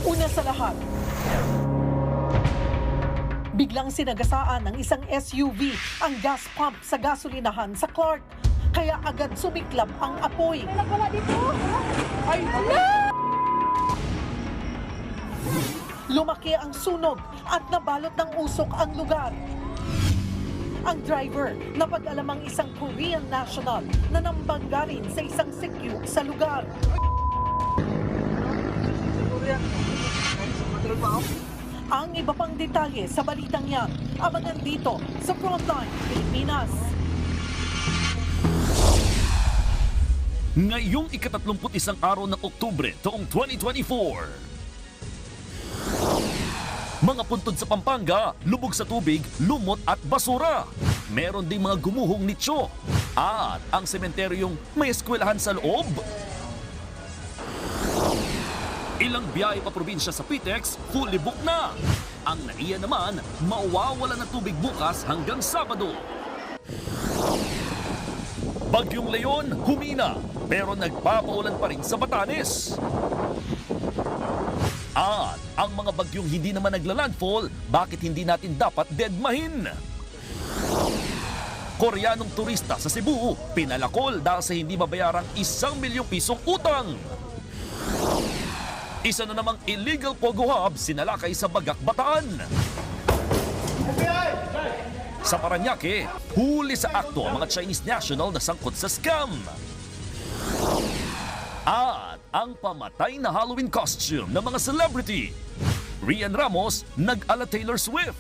Una sa lahat, biglang sinagasaan ng isang SUV ang gas pump sa gasolinahan sa Clark. Kaya agad sumiklab ang apoy. Wala dito. Ay, lumaki ang sunog at nabalot ng usok ang lugar. Ang driver, napag-alamang isang Korean national na nambangga rin sa isang sikyo sa lugar. Ang iba pang detalye sa balitang yan, abangan dito sa Frontline Pilipinas. Ngayong ika-31 araw ng Oktubre taong 2024. Mga puntod sa Pampanga, lubog sa tubig, lumot at basura. Meron ding mga gumuhong nicho. At ang sementeryong may eskwelahan sa loob. Ilang biyahe pa probinsya sa PTEX, fully booked na. Ang NAIA naman, mawawala ng tubig bukas hanggang Sabado. Bagyong Leon, humina, pero nagpapaulan pa rin sa Batanes. At ang mga bagyong hindi naman naglalandfall, bakit hindi natin dapat deadmahin? Koreanong turista sa Cebu, pinalakol dahil sa hindi mabayarang 1 milyong pisong utang. Isa na namang illegal pogo hub sinalakay sa Bagak, Bataan. Sa Paranaque, huli sa akto ang mga Chinese national na sangkot sa scam. At ang pamatay na Halloween costume ng mga celebrity. Rian Ramos nag-ala Taylor Swift.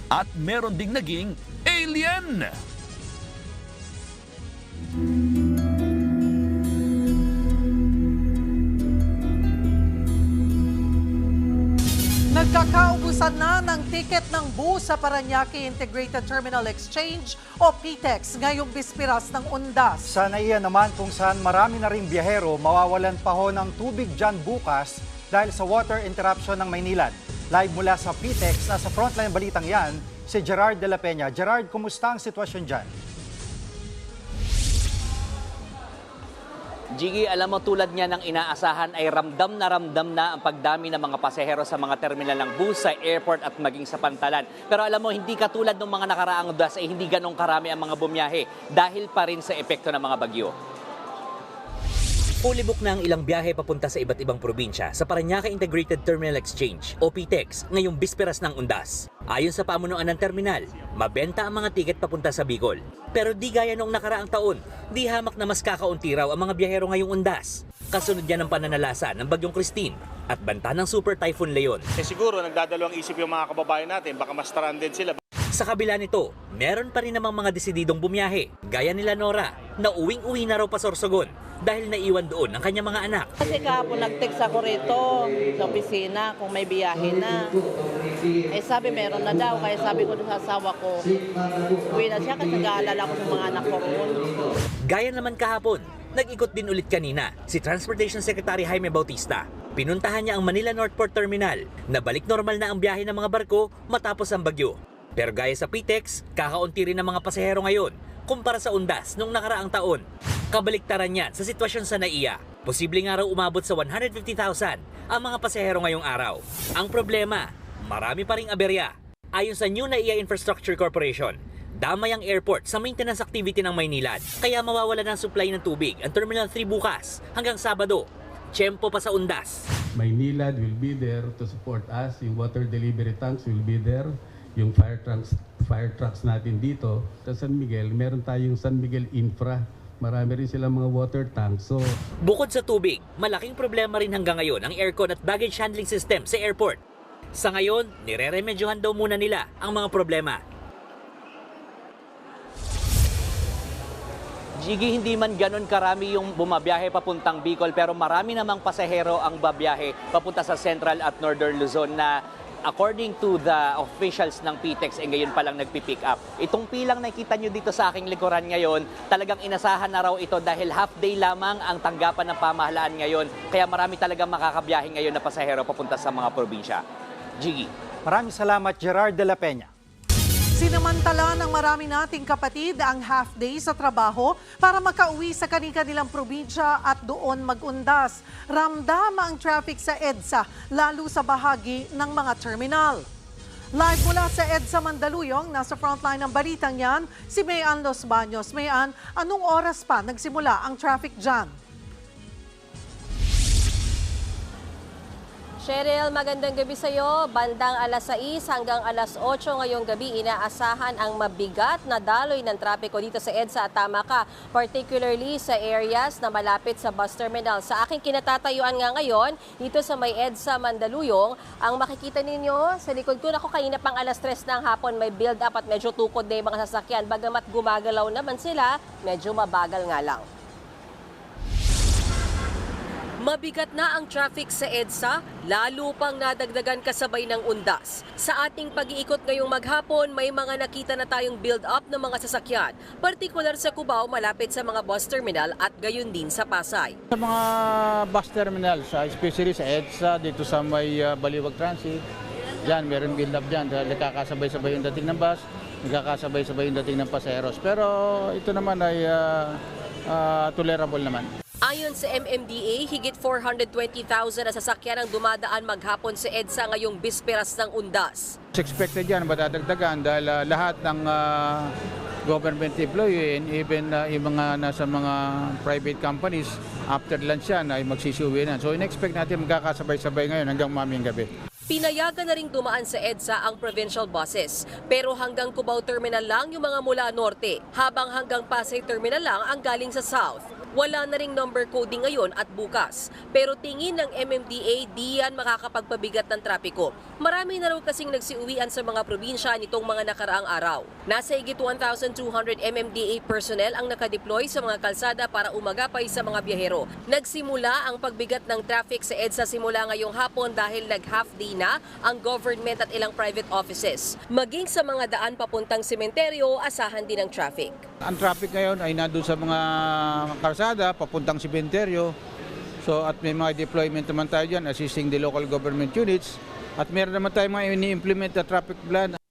At meron ding naging alien. Nagkakaubusan na ng tiket ng bus sa Paranaque Integrated Terminal Exchange o PTEX ngayong bispiras ng Undas. Sa NAIA naman kung saan marami na ring biyahero mawawalan pa ho ng tubig dyan bukas dahil sa water interruption ng Maynilad. Live mula sa PTEX, nasa frontline balitang yan, si Gerard de la Peña. Gerard, kumusta ang sitwasyon dyan? Jiggy, alam mo tulad niya ng inaasahan ay ramdam na ang pagdami ng mga pasahero sa mga terminal ng bus, sa airport at maging sa pantalan. Pero alam mo, hindi katulad ng mga nakaraang das ay hindi ganong karami ang mga bumiyahe dahil pa rin sa epekto ng mga bagyo. Fully book na ang ilang biyahe papunta sa iba't ibang probinsya sa Paranaque Integrated Terminal Exchange o PTEX ngayong bisperas ng Undas. Ayon sa pamunuan ng terminal, mabenta ang mga tiket papunta sa Bicol. Pero di gaya noong nakaraang taon, di hamak na mas kakaunti raw ang mga biyahero ngayong Undas. Kasunod yan ng pananalasa ng Bagyong Christine at banta ng Super Typhoon Leon. Siguro nagdadalawang isip yung mga kababayan natin, baka mas stranded sila. Sa kabila nito, meron pa rin namang mga desididong bumiyahe, gaya nila Nora, na uwing-uwi na raw pa Sorsogon dahil naiwan doon ang kanyang mga anak. Kasi kahapon nag-text ako rito sa opisina kung may biyahe na. Eh sabi meron na daw, kaya sabi ko sa asawa ko, uwi na siya kasi nag-aalala ko sa mga anak ko roon. Gaya naman kahapon, nag-ikot din ulit kanina si Transportation Secretary Jaime Bautista. Pinuntahan niya ang Manila Northport Terminal na balik normal na ang biyahe ng mga barko matapos ang bagyo. Pero gaya sa PTEX, kakaunti rin ang mga pasahero ngayon kumpara sa Undas noong nakaraang taon. Kabaliktaran yan sa sitwasyon sa NAIA. Posibleng nga raw umabot sa 150,000 ang mga pasahero ngayong araw. Ang problema, marami pa ring aberya. Ayon sa New NAIA Infrastructure Corporation, damay ang airport sa maintenance activity ng Maynilad. Kaya mawawala ng supply ng tubig ang Terminal 3 bukas hanggang Sabado. Tiyempo pa sa Undas. Maynilad will be there to support us. Yung water delivery tanks will be there. Yung fire trucks natin dito. Sa San Miguel, meron tayong San Miguel Infra. Marami rin silang mga water tanks. So, bukod sa tubig, malaking problema rin hanggang ngayon ang aircon at baggage handling system sa airport. Sa ngayon, nire-remedyohan daw muna nila ang mga problema. Jiggy, hindi man ganun karami yung bumabiyahe papuntang Bicol pero marami namang pasahero ang babiyahe papunta sa Central at Northern Luzon na according to the officials ng PTEX, ngayon pa lang nagpipick up. Itong pilang nakita nyo dito sa aking likuran ngayon, talagang inasahan na raw ito dahil half day lamang ang tanggapan ng pamahalaan ngayon. Kaya marami talagang makakabiyahe ngayon na pasahero papunta sa mga probinsya. Jiggy. Maraming salamat, Gerard de la Peña. Sinamantala ng marami nating kapatid ang half-day sa trabaho para makauwi sa kani-kanilang probinsya at doon mag-undas. Ramdam ang traffic sa EDSA, lalo sa bahagi ng mga terminal. Live mula sa EDSA Mandaluyong, nasa frontline ng balitang yan, si Mayan Los Baños. Mayan, anong oras pa nagsimula ang traffic jam? Cheryl, magandang gabi sa iyo. Bandang alas 6 hanggang alas 8 ngayong gabi, inaasahan ang mabigat na daloy ng trapiko dito sa EDSA at tama ka, particularly sa areas na malapit sa bus terminal. Sa aking kinatatayuan nga ngayon, dito sa may EDSA Mandaluyong, ang makikita ninyo sa likod ko, ako kanina pang alas 3 ng hapon, may build up at medyo tukod na yung mga sasakyan. Bagamat gumagalaw naman sila, medyo mabagal nga lang. Mabigat na ang traffic sa EDSA, lalo pang nadagdagan kasabay ng undas. Sa ating pag-iikot ngayong maghapon, may mga nakita na tayong build-up ng mga sasakyan, partikular sa Cubao malapit sa mga bus terminal at gayon din sa Pasay. Sa mga bus terminal, especially sa EDSA, dito sa may Baliwag Transit, dyan meron build-up dyan. Nagkakasabay-sabay yung dating ng bus, nagkakasabay-sabay yung dating ng pasaheros. Pero ito naman ay tolerable naman. Ayon sa MMDA, higit 420,000 na sasakyan ang dumadaan maghapon sa EDSA ngayong bisperas ng undas. Expected yan, madadagdagan dahil lahat ng government employee and even yung mga nasa mga private companies, after lunch yan ay magsisiuwi na. So in-expect natin magkakasabay-sabay ngayon hanggang mamayang gabi. Pinayagan na ring dumaan sa EDSA ang provincial buses. Pero hanggang Cubao Terminal lang yung mga mula norte, habang hanggang Pasay Terminal lang ang galing sa south. Wala na ring number coding ngayon at bukas. Pero tingin ng MMDA, di yan makakapagpabigat ng trapiko. Marami na raw kasing nagsiuwian sa mga probinsya nitong mga nakaraang araw. Nasa higit 1,200 MMDA personnel ang nakadeploy sa mga kalsada para umagapay sa mga biyahero. Nagsimula ang pagbigat ng traffic sa EDSA simula ngayong hapon dahil nag-half day na ang government at ilang private offices. Maging sa mga daan papuntang sementeryo, asahan din ang traffic. Ang traffic ngayon ay nandun sa mga kalsada, papuntang sementeryo. So at may mga deployment naman tayo dyan, assisting the local government units. At meron naman tayo mga ini-implement na traffic plan.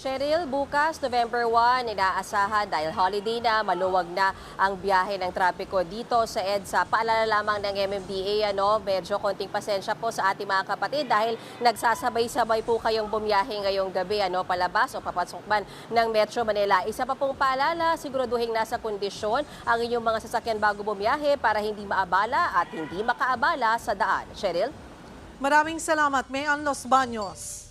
Cheryl, bukas, November 1, inaasahan dahil holiday na, maluwag na ang biyahe ng trapiko dito sa EDSA. Paalala lamang ng MMDA, medyo konting pasensya po sa ating mga kapatid dahil nagsasabay-sabay po kayong bumiyahe ngayong gabi, palabas o papasok man ng Metro Manila. Isa pa pong paalala, siguraduhin nasa kondisyon ang inyong mga sasakyan bago bumiyahe para hindi maabala at hindi makaabala sa daan. Cheryl? Maraming salamat, Mayan Los Baños.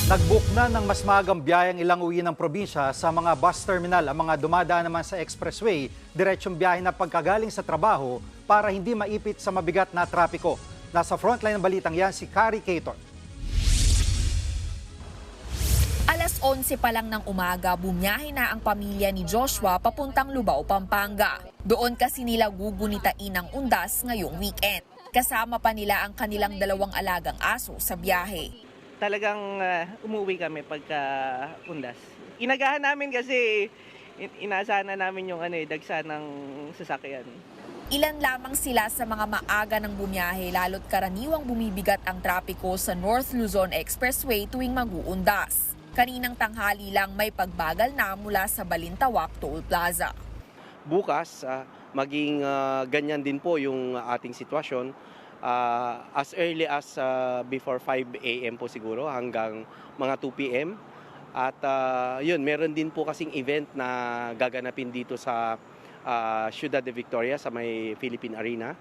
Nag-book na ng mas maagang biyahe ang ilang uwi ng probinsya sa mga bus terminal. Ang mga dumadaan naman sa expressway, diretsyong biyahe na pagkagaling sa trabaho para hindi maipit sa mabigat na trapiko. Nasa frontline ng balitang yan si Kari Cator. Alas 11 pa lang ng umaga, bumiyahe na ang pamilya ni Joshua papuntang Lubao, Pampanga. Doon kasi nila gugunitain ang undas ngayong weekend. Kasama pa nila ang kanilang 2 alagang aso sa biyahe. Talagang umuwi kami pagka undas. Inagahan namin kasi inaasahan na namin yung dagsa ng sasakyan. Ilan lamang sila sa mga maaga ng bumiyahe lalo't karaniwang bumibigat ang trapiko sa North Luzon Expressway tuwing mag-uundas. Kaninang tanghali lang may pagbagal na mula sa Balintawak Toll Plaza. Bukas, maging ganyan din po yung ating sitwasyon. As early as before 5 a.m. po siguro hanggang mga 2 p.m. At yun, meron din po kasing event na gaganapin dito sa Ciudad de Victoria sa may Philippine Arena.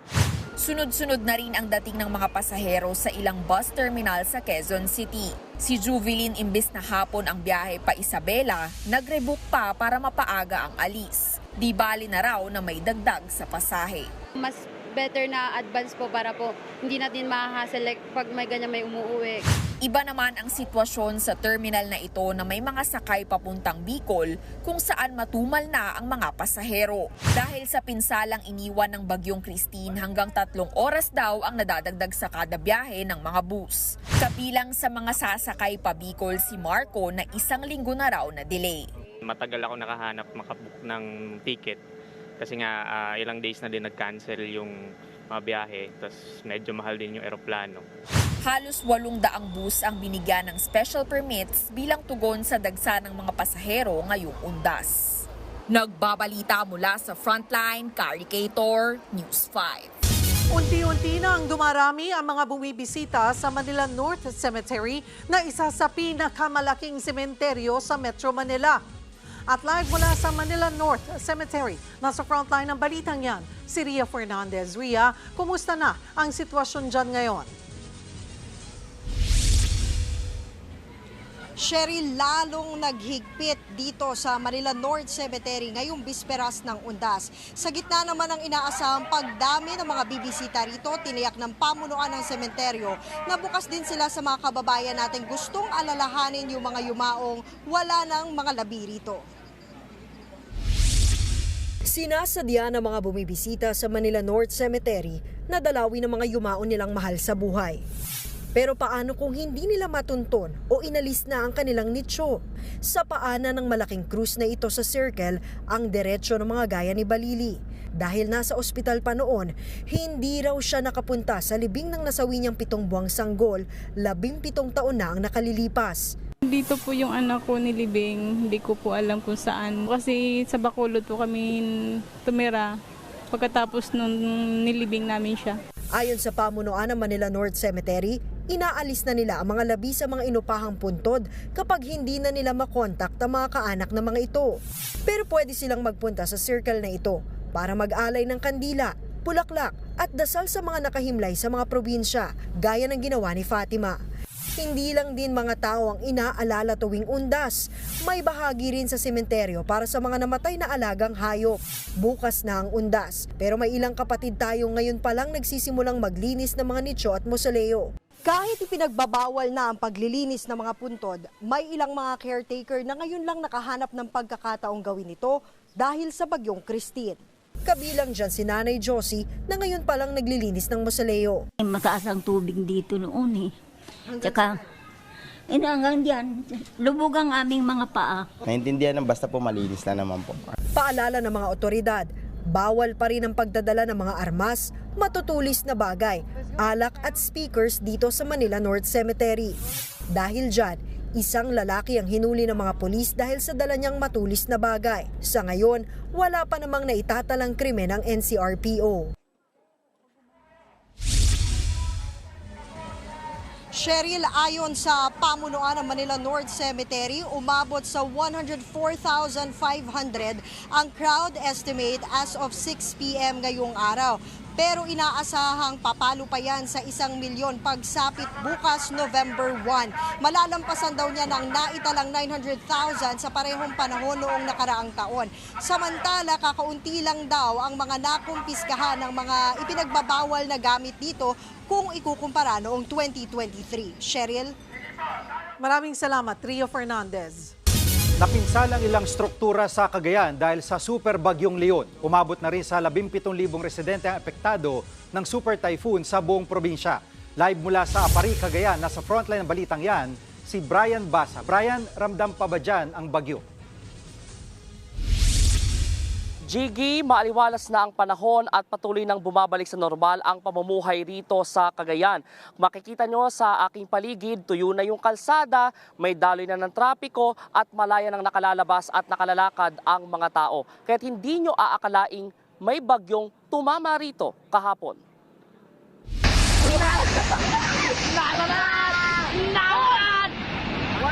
Sunod-sunod na rin ang dating ng mga pasahero sa ilang bus terminal sa Quezon City. Si Juvelyn, imbes na hapon ang biyahe pa Isabela, nag-rebook pa para mapaaga ang alis. Di bali na raw na may dagdag sa pasahe. Mas better na advance po para po hindi natin ma-select pag may ganyan may umuuwi. Iba naman ang sitwasyon sa terminal na ito na may mga sakay papuntang Bicol kung saan matumal na ang mga pasahero. Dahil sa pinsalang iniwan ng Bagyong Christine, hanggang 3 oras daw ang nadadagdag sa kada biyahe ng mga bus. Kabilang sa mga sasakay pa Bicol si Marco na 1 linggo na raw na delay. Matagal ako nakahanap makabook ng ticket. Kasi nga ilang days na din nag-cancel yung mga biyahe, tapos medyo mahal din yung eroplano. Halos 800 bus ang binigyan ng special permits bilang tugon sa dagsa ng mga pasahero ngayong undas. Nagbabalita mula sa Frontline, Caricator, News 5. Unti-unti na ang dumarami ang mga bumibisita sa Manila North Cemetery na isa sa pinakamalaking sementeryo sa Metro Manila. At live mula sa Manila North Cemetery, nasa frontline ng balitang yan, si Ria Fernandez. Ria, kumusta na ang sitwasyon dyan ngayon? Sherry, lalong naghigpit dito sa Manila North Cemetery ngayong bisperas ng undas. Sa gitna naman ng inaasahang pagdami ng mga bibisita rito, tiniyak ng pamunuan ng sementeryo na bukas din sila sa mga kababayan natin gustong alalahanin yung mga yumaong wala ng mga labi rito. Sinasadya ng mga bumibisita sa Manila North Cemetery na dalawin ng mga yumaon nilang mahal sa buhay. Pero paano kung hindi nila matunton o inalis na ang kanilang nicho? Sa paanan ng malaking krus na ito sa circle ang diretsyo ng mga gaya ni Balili. Dahil nasa ospital pa noon, hindi raw siya nakapunta sa libing ng nasawi niyang 7 buwang sanggol, 17 taon na ang nakalilipas. Dito po yung anak ko nilibing, hindi ko po alam kung saan. Kasi sa Bacolod po kami tumira pagkatapos nung nilibing namin siya. Ayon sa pamunuan ng Manila North Cemetery, inaalis na nila ang mga labi sa mga inupahang puntod kapag hindi na nila makontak ang mga kaanak ng mga ito. Pero pwede silang magpunta sa circle na ito para mag-alay ng kandila, bulaklak at dasal sa mga nakahimlay sa mga probinsya, gaya ng ginawa ni Fatima. Hindi lang din mga tao ang inaalala tuwing undas. May bahagi rin sa sementeryo para sa mga namatay na alagang hayop. Bukas na ang undas, pero may ilang kapatid tayo ngayon pa lang nagsisimulang maglinis ng mga nicho at mausoleo. Kahit ipinagbabawal na ang paglilinis ng mga puntod, may ilang mga caretaker na ngayon lang nakahanap ng pagkakataong gawin ito dahil sa bagyong Christine. Kabilang dyan si Nanay Josie na ngayon pa lang naglilinis ng mausoleo. Mataas ang tubig dito noon eh. Tsaka, hanggang diyan, lubog ang aming mga paa. Naintindihan ng basta po malinis na naman po. Paalala ng mga otoridad, bawal pa rin ang pagdadala ng mga armas, matutulis na bagay, alak at speakers dito sa Manila North Cemetery. Dahil dyan, isang lalaki ang hinuli ng mga pulis dahil sa dala niyang matulis na bagay. Sa ngayon, wala pa namang naitatalang krimen ng NCRPO. Cheryl, ayon sa pamunuan ng Manila North Cemetery, umabot sa 104,500 ang crowd estimate as of 6 p.m. ngayong araw. Pero inaasahang papalo pa yan sa 1 milyon pagsapit bukas November 1. Malalampasan daw niya ng naitalang 900,000 sa parehong panahon noong nakaraang taon. Samantala, kakaunti lang daw ang mga nakumpiskahan ng mga ipinagbabawal na gamit dito kung ikukumpara noong 2023. Cheryl? Maraming salamat, Ria Fernandez. Napinsala ang ilang struktura sa Cagayan dahil sa super bagyong Leon. Umabot na rin sa 17,000 residente ang apektado ng super typhoon sa buong probinsya. Live mula sa Apari, Cagayan, nasa frontline ng balitang yan, si Brian Basa. Brian, ramdam pa ba dyan ang bagyo? Jiggy, maaliwalas na ang panahon at patuloy nang bumabalik sa normal ang pamumuhay rito sa Cagayan. Makikita nyo sa aking paligid, tuyo na yung kalsada, may daloy na ng trapiko at malaya nang nakalalabas at nakalalakad ang mga tao. Kaya't hindi nyo aakalaing may bagyong tumama rito kahapon.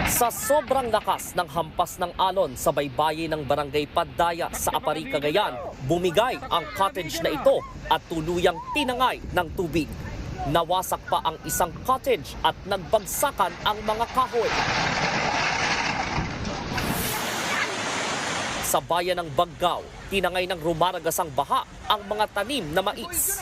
Sa sobrang lakas ng hampas ng alon sa baybayin ng Barangay Padaya sa Apari, Cagayan, bumigay ang cottage na ito at tuluyang tinangay ng tubig. Nawasak pa ang isang cottage at nagbagsakan ang mga kahoy. Sa bayan ng Baggao, tinangay ng rumaragasang baha ang mga tanim na mais.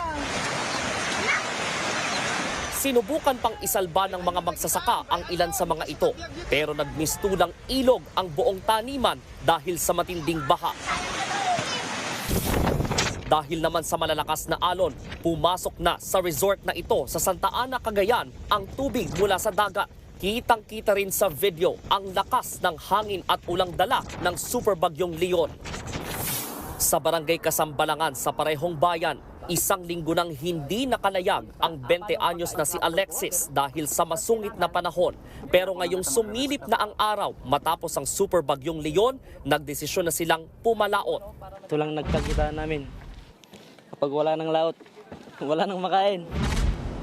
Sinubukan pang isalba ng mga magsasaka ang ilan sa mga ito, pero nagmistulang ilog ang buong taniman dahil sa matinding baha. Dahil naman sa malalakas na alon, pumasok na sa resort na ito sa Santa Ana, Cagayan ang tubig mula sa dagat. Kitang-kita rin sa video ang lakas ng hangin at ulang dala ng super bagyong Leon. Sa barangay Kasambalangan sa parehong bayan, isang linggo nang hindi nakalayag ang 20 anyos na si Alexis dahil sa masungit na panahon. Pero ngayong sumilip na ang araw matapos ang super bagyong Leon, nagdesisyon na silang pumalaot. Ito lang nagkakita namin. Kapag wala ng laot, wala nang makain.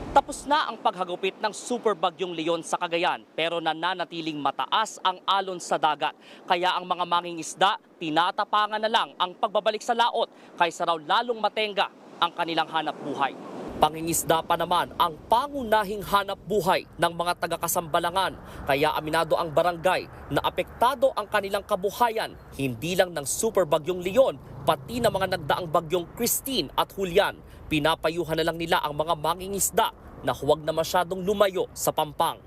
Tapos na ang paghagupit ng super bagyong Leon sa Cagayan pero nananatiling mataas ang alon sa dagat. Kaya ang mga mangingisda tinatapangan na lang ang pagbabalik sa laot kaysa raw lalong matenga ang kanilang hanap buhay. Pangingisda pa naman ang pangunahing hanap buhay ng mga taga-Kasambalangan. Kaya aminado ang barangay na apektado ang kanilang kabuhayan hindi lang ng super bagyong Leon pati na mga nagdaang bagyong Christine at Julian. Pinapayuhan na lang nila ang mga mangingisda na huwag na masyadong lumayo sa Pampang.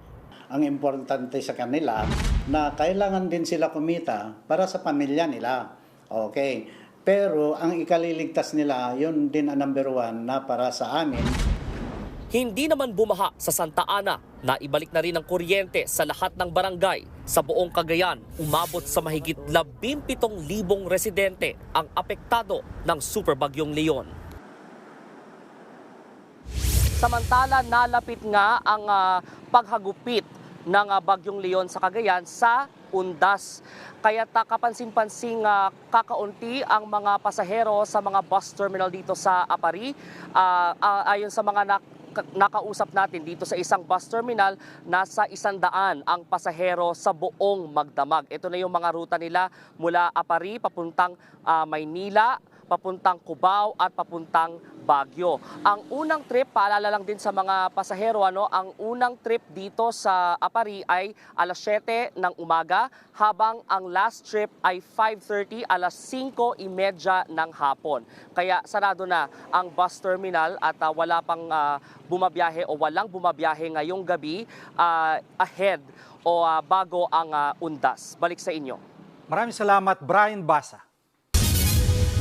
Ang importante sa kanila na kailangan din sila kumita para sa pamilya nila. Okay. Pero ang ikaliligtas nila, yun din ang number one na para sa amin. Hindi naman bumaha sa Santa Ana na ibalik na rin ang kuryente sa lahat ng barangay. Sa buong Cagayan, umabot sa mahigit 17,000 residente ang apektado ng super bagyong Leon. Samantala, nalapit nga ang paghagupit ng bagyong Leon sa Cagayan sa undas. Kaya kapansin-pansing kakaunti ang mga pasahero sa mga bus terminal dito sa Apari. Ayon sa mga nakausap natin dito sa isang bus terminal, nasa 100 ang pasahero sa buong Magdamag. Ito na yung mga ruta nila mula Apari, papuntang Maynila, papuntang Cubao at papuntang Baguio. Ang unang trip, paalala lang din sa mga pasahero, ang unang trip dito sa Apari ay alas 7 ng umaga, habang ang last trip ay 5:30, alas 5:30 ng hapon. Kaya sarado na ang bus terminal at wala pang bumabiyahe o walang bumabiyahe ngayong gabi ahead o bago ang undas. Balik sa inyo. Maraming salamat, Brian Basa.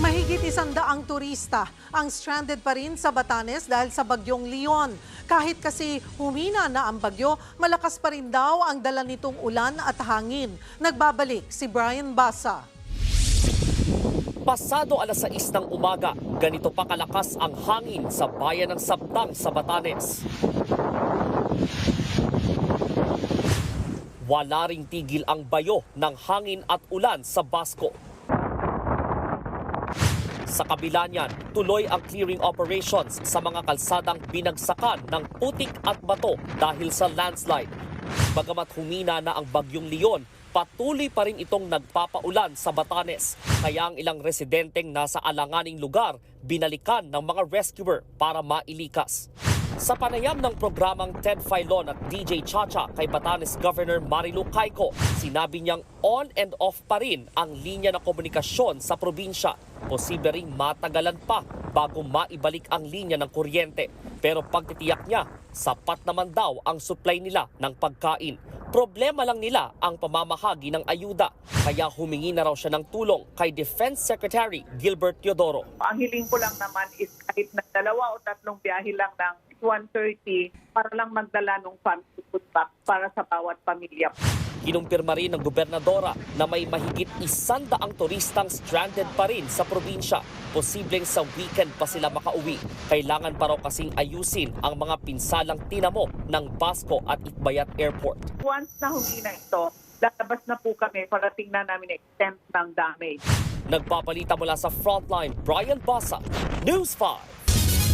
Mahigit 100 turista ang stranded pa rin sa Batanes dahil sa bagyong Leon. Kahit kasi humina na ang bagyo, malakas pa rin daw ang dala nitong ulan at hangin. Nagbabalik si Brian Basa. Pasado alas 6 ng umaga, ganito pa kalakas ang hangin sa bayan ng Sabtang sa Batanes. Wala ring tigil ang bayo ng hangin at ulan sa Basco. Sa kabila niyan, tuloy ang clearing operations sa mga kalsadang binagsakan ng putik at bato dahil sa landslide. Bagamat humina na ang bagyong Leon, patuloy pa rin itong nagpapaulan sa Batanes. Kaya ang ilang residenteng nasa alanganing lugar, binalikan ng mga rescuer para mailikas. Sa panayam ng programang Ted Filon at DJ Chacha kay Batanes Governor Marilu Cayco, sinabi niyang on and off pa rin ang linya ng komunikasyon sa probinsya. Posible ring matagalan pa bago maibalik ang linya ng kuryente. Pero pagtitiyak niya, sapat naman daw ang supply nila ng pagkain. Problema lang nila ang pamamahagi ng ayuda. Kaya humingi na raw siya ng tulong kay Defense Secretary Gilbert Teodoro. Ang hiling ko lang naman is kahit na 2 o 3 biyahe lang ng 130 para lang magdala ng family food pack para sa bawat pamilya. Kinumpirma rin ng gobernadora na may mahigit 100 turistang stranded pa rin sa probinsya. Posibleng sa weekend pa sila makauwi. Kailangan pa raw kasing ayusin ang mga pinsalang tinamo ng Basco at Itbayat Airport. Once na humina ito, lalabas na po kami para tingnan namin extent ng damage. Nagpapalita mula sa Frontline, Brian Basa, News 5.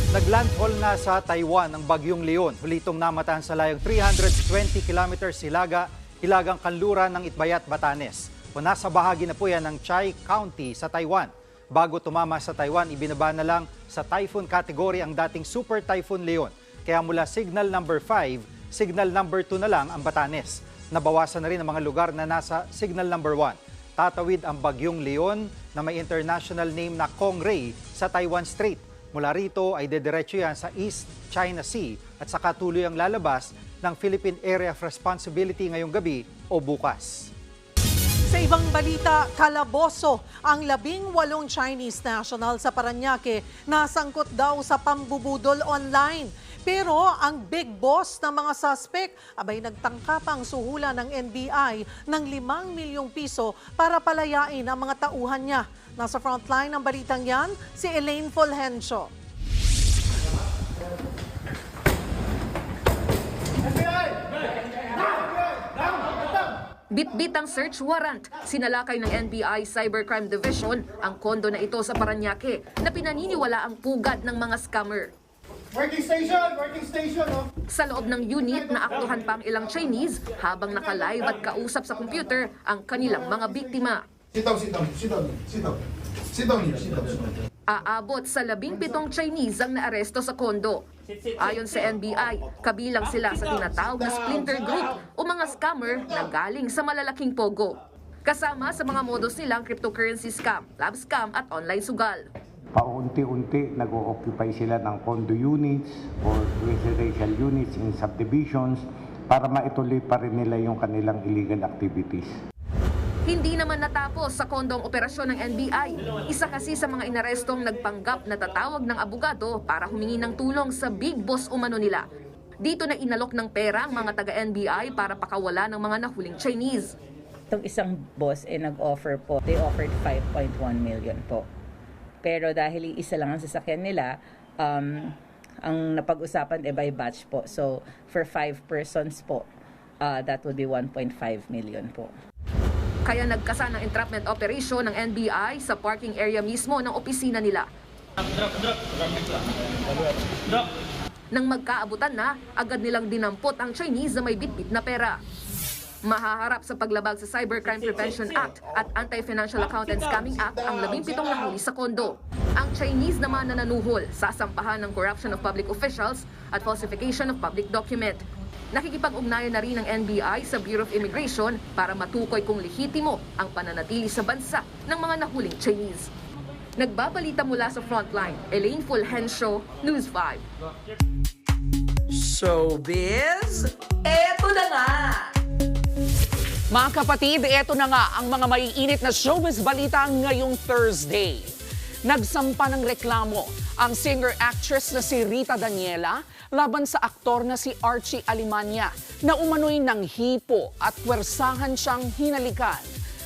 Naglandfall na sa Taiwan ang bagyong Leon. Hulitong namatahan sa layong 320 kilometers hilagang kanluran ng Itbayat, Batanes. O nasa bahagi na po yan ng Chai County sa Taiwan. Bago tumama sa Taiwan, ibinaba na lang sa typhoon category ang dating Super Typhoon Leon. Kaya mula signal number 5, signal number 2 na lang ang Batanes. Nabawasan na rin ang mga lugar na nasa signal number 1. Tatawid ang bagyong Leon na may international name na Kongray sa Taiwan Strait. Mula rito ay dediretso yan sa East China Sea at saka tuloy ang lalabas ng Philippine Area of Responsibility ngayong gabi o bukas. Sa ibang balita, kalaboso ang 18 Chinese national sa Parañaque na sangkot daw sa pambubudol online. Pero ang big boss ng mga suspect, abay nagtangka pang suhulan ng NBI ng 5 milyong piso para palayain ang mga tauhan niya. Nasa frontline ng balitang yan, si Elaine Fulgencio. Bitbit ang search warrant. Sinalakay ng NBI Cybercrime Division ang kondo na ito sa Parañaque na pinaniniwala ang pugad ng mga scammer. Working station, oh. Sa loob ng unit, naaktuhan pa ang ilang Chinese habang naka-live at kausap sa computer ang kanilang mga biktima. Sit down here. Aabot sa 17 Chinese ang naaresto sa kondo. Ayon sa NBI, kabilang sila sa tinatawag na splinter group o mga scammer na galing sa malalaking pogo. Kasama sa mga modus nilang cryptocurrency scam, lab scam at online sugal. Paunti-unti nag-o-occupy sila ng condo units or residential units in subdivisions para maituloy pa rin nila yung kanilang illegal activities. Hindi naman natapos sa kondong operasyon ng NBI. Isa kasi sa mga inarestong nagpanggap na tatawag ng abogado para humingi ng tulong sa big boss umano nila. Dito na inalok ng pera ang mga taga-NBI para pakawala ng mga nahuling Chinese. Itong isang boss nag-offer po, they offered 5.1 million po. Pero dahil isa lang ang sasakyan nila, ang napag-usapan by batch po. So for 5 persons po, that would be 1.5 million po. Kaya nagkasa ng entrapment operation ng NBI sa parking area mismo ng opisina nila. Nang magkaabutan na, agad nilang dinampot ang Chinese na may bitbit na pera. Mahaharap sa paglabag sa Cybercrime Prevention Act at Anti-Financial Account and Scamming Act ang 17 nahuli sa kondo. Ang Chinese naman na nanuhol sa sampahan ng corruption of public officials at falsification of public document. Nakikipag-ugnayan na rin ng NBI sa Bureau of Immigration para matukoy kung lehitimo ang pananatili sa bansa ng mga nahuling Chinese. Nagbabalita mula sa frontline, Elaine Fulgencio, News 5. Showbiz, eto na nga! Mga kapatid, eto na nga ang mga maiinit na showbiz balita ngayong Thursday. Nagsampa ng reklamo ang singer-actress na si Rita Daniela laban sa aktor na si Archie Alimanya na umano'y nanghipo at pwersahan siyang hinalikan.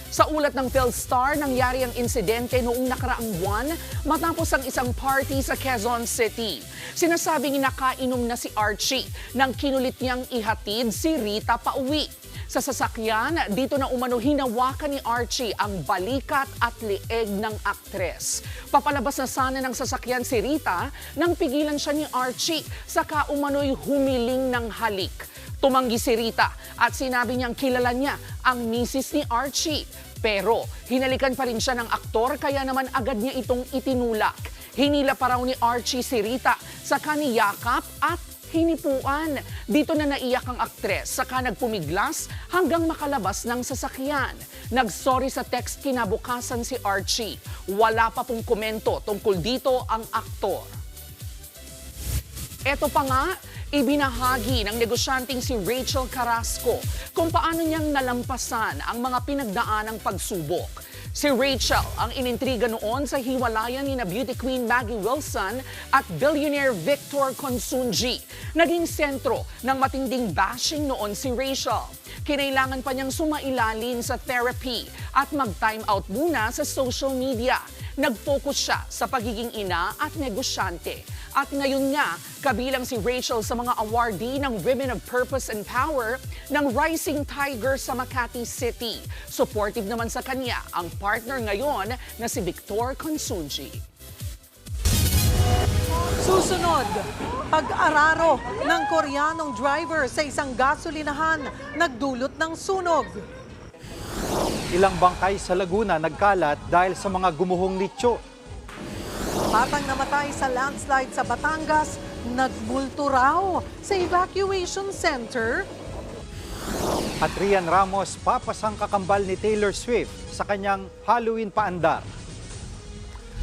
Sa ulat ng PhilStar, nangyari ang insidente noong nakaraang buwan matapos ang isang party sa Quezon City. Sinasabing nakainom na si Archie nang kinulit niyang ihatid si Rita pauwi. Sa sasakyan, dito na umano hinawakan ni Archie ang balikat at leeg ng aktres. Papalabas na sana ng sasakyan si Rita nang pigilan siya ni Archie, saka umano'y humiling ng halik. Tumanggi si Rita at sinabi niyang kilala niya ang misis ni Archie. Pero hinalikan pa rin siya ng aktor kaya naman agad niya itong itinulak. Hinila pa raw ni Archie si Rita, saka niyakap at hinipuan. Dito na naiyak ang aktres, saka nagpumiglas hanggang makalabas ng sasakyan. Nagsorry sa text kinabukasan si Archie. Wala pa pong komento tungkol dito ang aktor. Eto pa nga, ibinahagi ng negosyanteng si Rachel Carrasco kung paano niyang nalampasan ang mga pinagdaanang pagsubok. Si Rachel ang inintriga noon sa hiwalayan ni na beauty queen Maggie Wilson at billionaire Victor Consunji. Naging sentro ng matinding bashing noon si Rachel. Kinailangan pa niyang sumailalim sa therapy at mag-time out muna sa social media. Nag-focus siya sa pagiging ina at negosyante. At ngayon nga, kabilang si Rachel sa mga awardee ng Women of Purpose and Power ng Rising Tiger sa Makati City. Supportive naman sa kanya ang partner ngayon na si Victor Consunji. Susunod, pag-araro ng Koreanong driver sa isang gasolinahan nagdulot ng sunog. Ilang bangkay sa Laguna nagkalat dahil sa mga gumuhong litso. Batang namatay sa landslide sa Batangas, nagmulto raw sa evacuation center. At Rian Ramos papasang kakambal ni Taylor Swift sa kanyang Halloween paandar.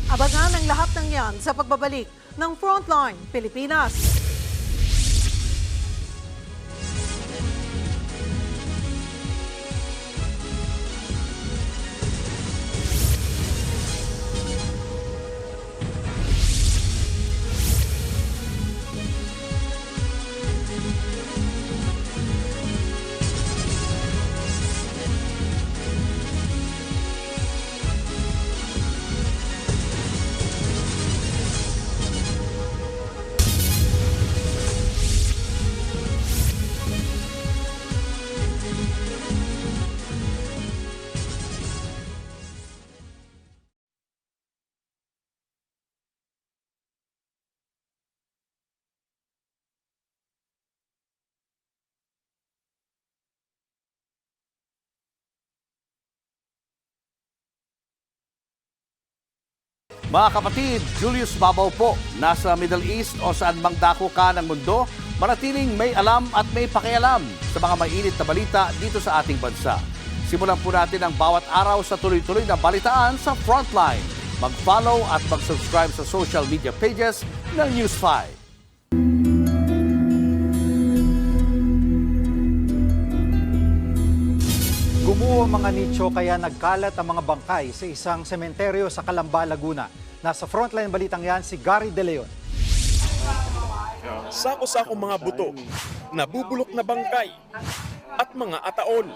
Abangan ang lahat ng yan sa pagbabalik ng Frontline Pilipinas. Mga kapatid, Julius Babaw po. Nasa Middle East o saan mang dako ka ng mundo, manatiling may alam at may pakialam sa mga mainit na balita dito sa ating bansa. Simulan po natin ang bawat araw sa tuloy-tuloy na balitaan sa Frontline. Mag-follow at mag-subscribe sa social media pages ng News 5. Gumuho ang mga nicho kaya nagkalat ang mga bangkay sa isang sementeryo sa Calamba, Laguna. Nasa Frontline balitang yan si Gary De Leon. Sako-sako mga buto, nabubulok na bangkay at mga ataol.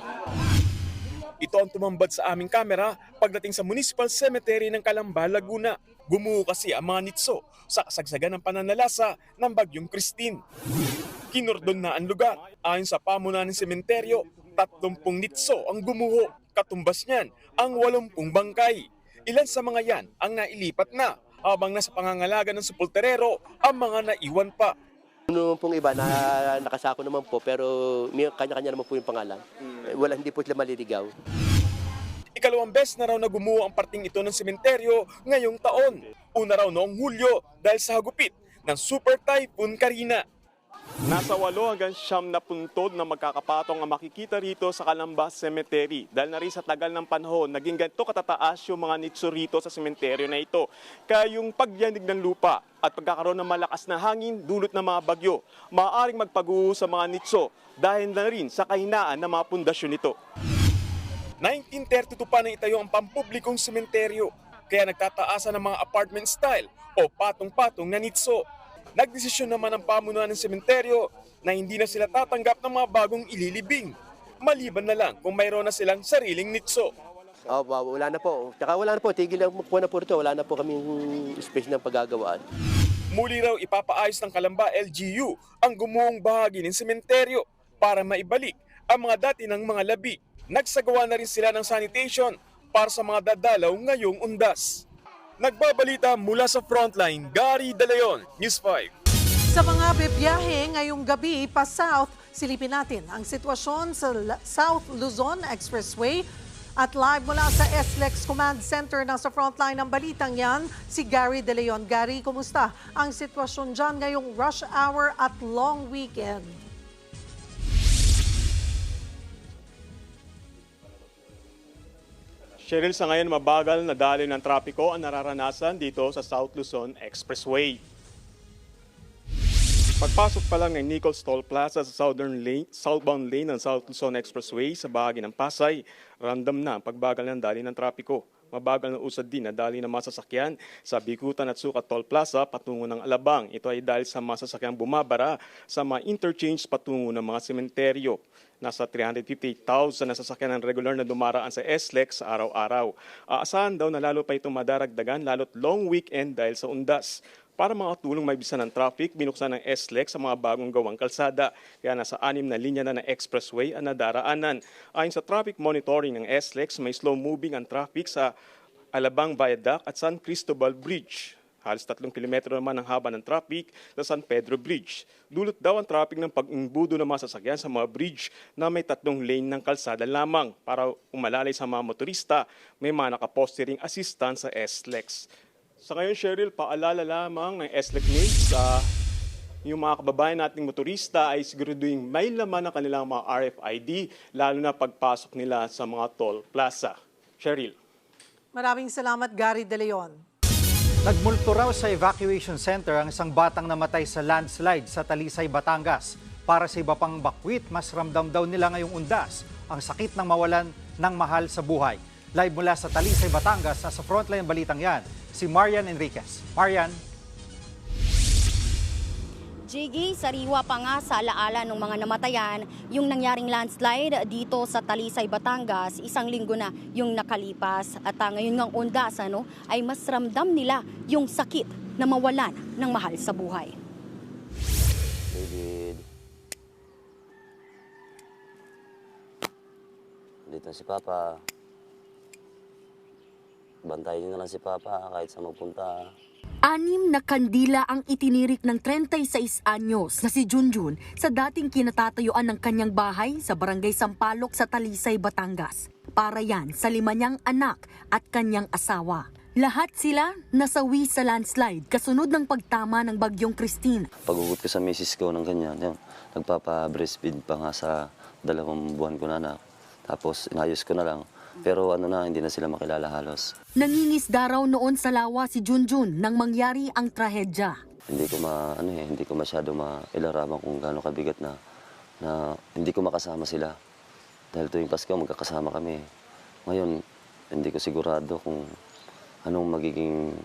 Ito ang tumambad sa aming kamera pagdating sa Municipal Cemetery ng Calamba, Laguna. Gumuho kasi ang mga nitso sa kasagsagan ng pananalasa ng Bagyong Christine. Kinordon na ang lugar. Ayon sa pamunuan ng sementeryo, 30 nitso ang gumuho. Katumbas niyan ang 80 bangkay. Ilan sa mga yan ang nailipat na, habang nasa pangangalaga ng sepulturero ang mga naiwan pa. Ano pong iba na nakasako naman po, pero may kanya-kanya naman po yung pangalan. Wala, hindi po sila maliligaw. Ikalawang beses na raw na gumuho ang parting ito ng sementeryo ngayong taon. Una raw noong Hulyo dahil sa hagupit ng Super Typhoon Karina. Nasa 8 hanggang 9 na puntod na magkakapatong ang makikita rito sa Calamba Cemetery. Dahil na rin sa tagal ng panahon, naging ganito katataas yung mga nitso rito sa sementeryo na ito. Kaya yung pagyanig ng lupa at pagkakaroon ng malakas na hangin dulot ng mga bagyo, maaaring magpaguho sa mga nitso dahil na rin sa kahinaan ng mga pundasyon nito. 1932 pa na itayo ang pampublikong sementeryo, kaya nagtataasan ng mga apartment style o patong-patong na nitso. Nagdesisyon naman ang pamunuan ng sementeryo na hindi na sila tatanggap ng mga bagong ililibing. Maliban na lang kung mayroon na silang sariling nitso. Wala na po. Tsaka wala na po. Tigil na po na po ito. Wala na po kaming space ng paggagawaan. Muli raw ipapaayos ng Calamba LGU ang gumuhong bahagi ng sementeryo para maibalik ang mga dati ng mga labi. Nagsagawa na rin sila ng sanitation para sa mga dadalaw ngayong undas. Nagbabalita mula sa Frontline, Gary De Leon, News 5. Sa mga bibiyahe ngayong gabi pa South, silipin natin ang sitwasyon sa South Luzon Expressway at live mula sa SLEX Command Center na sa Frontline ng balitang yan, si Gary De Leon. Gary, kumusta ang sitwasyon dyan ngayong rush hour at long weekend? Cheryl, sa ngayon mabagal na daloy ng trapiko ang nararanasan dito sa South Luzon Expressway. Pagpasok pa lang ng Nichols Toll Plaza sa southbound lane ng South Luzon Expressway sa bahagi ng Pasay, random na ang pagbagal ng daloy ng trapiko. Mabagal na usad din na daloy ng masasakyan sa Bikutan at Sukat Toll Plaza patungo ng Alabang. Ito ay dahil sa masasakyang bumabara sa mga interchange patungo ng mga sementeryo. Nasa 358,000 na sasakyan ng regular na dumaraan sa SLEX sa araw-araw. Aasahan daw na lalo pa itong madaragdagan lalo't long weekend dahil sa undas. Para makatulong maibisan ng traffic, binuksan ng SLEX sa mga bagong gawang kalsada. Kaya nasa 6 na linya na ng expressway ang nadaraanan. Ayon sa traffic monitoring ng SLEX, may slow moving ang traffic sa Alabang Viaduct at San Cristobal Bridge. Halos 3 kilometro naman ang haba ng traffic sa San Pedro Bridge. Dulot daw ang traffic ng pag-imbudo ng mga sasakyan sa mga bridge na may 3 lane ng kalsada lamang. Para umalalay sa mga motorista, may mga nakaposte ring assistance sa SLEX. Sa ngayon, Cheryl, paalala lamang ng SLEX News sa yung mga kababayan nating motorista ay siguraduhin may laman ng kanilang mga RFID, lalo na pagpasok nila sa mga toll plaza. Cheryl. Maraming salamat, Gary De Leon. Nagmulto raw sa evacuation center ang isang batang namatay sa landslide sa Talisay, Batangas. Para sa iba pang bakwit, mas ramdam daw nila ngayong undas ang sakit ng mawalan ng mahal sa buhay. Live mula sa Talisay, Batangas, sa Frontline balitang yan, si Marian Enriquez. Marian. Jiggy, sariwa pa nga sa alaala ng mga namatayan yung nangyaring landslide dito sa Talisay, Batangas, 1 linggo na yung nakalipas. At ngayon ngang undas ay mas ramdam nila yung sakit na mawalan ng mahal sa buhay. David. Dito si Papa. Bantayin niyo na lang si Papa kahit sa magpunta. 6 na kandila ang itinirik ng 36 anyos na si Junjun sa dating kinatatayuan ng kanyang bahay sa Barangay Sampaloc sa Talisay, Batangas. Para yan sa 5 niyang anak at kanyang asawa. Lahat sila nasawi sa landslide kasunod ng pagtama ng bagyong Christine. Pag-ugot ko sa misis ko ng ganyan, yun, nagpapa-breastfeed pa nga sa 2 buwan ko na anak. Tapos inayos ko na lang. Pero hindi na sila makilala halos. Nangingisda raw noon sa lawa si Junjun nang mangyari ang trahedya. Hindi ko masyado mailaraman kung gaano kabigat na hindi ko makasama sila. Dahil tuwing Pasko magkakasama kami. Ngayon, hindi ko sigurado kung anong magiging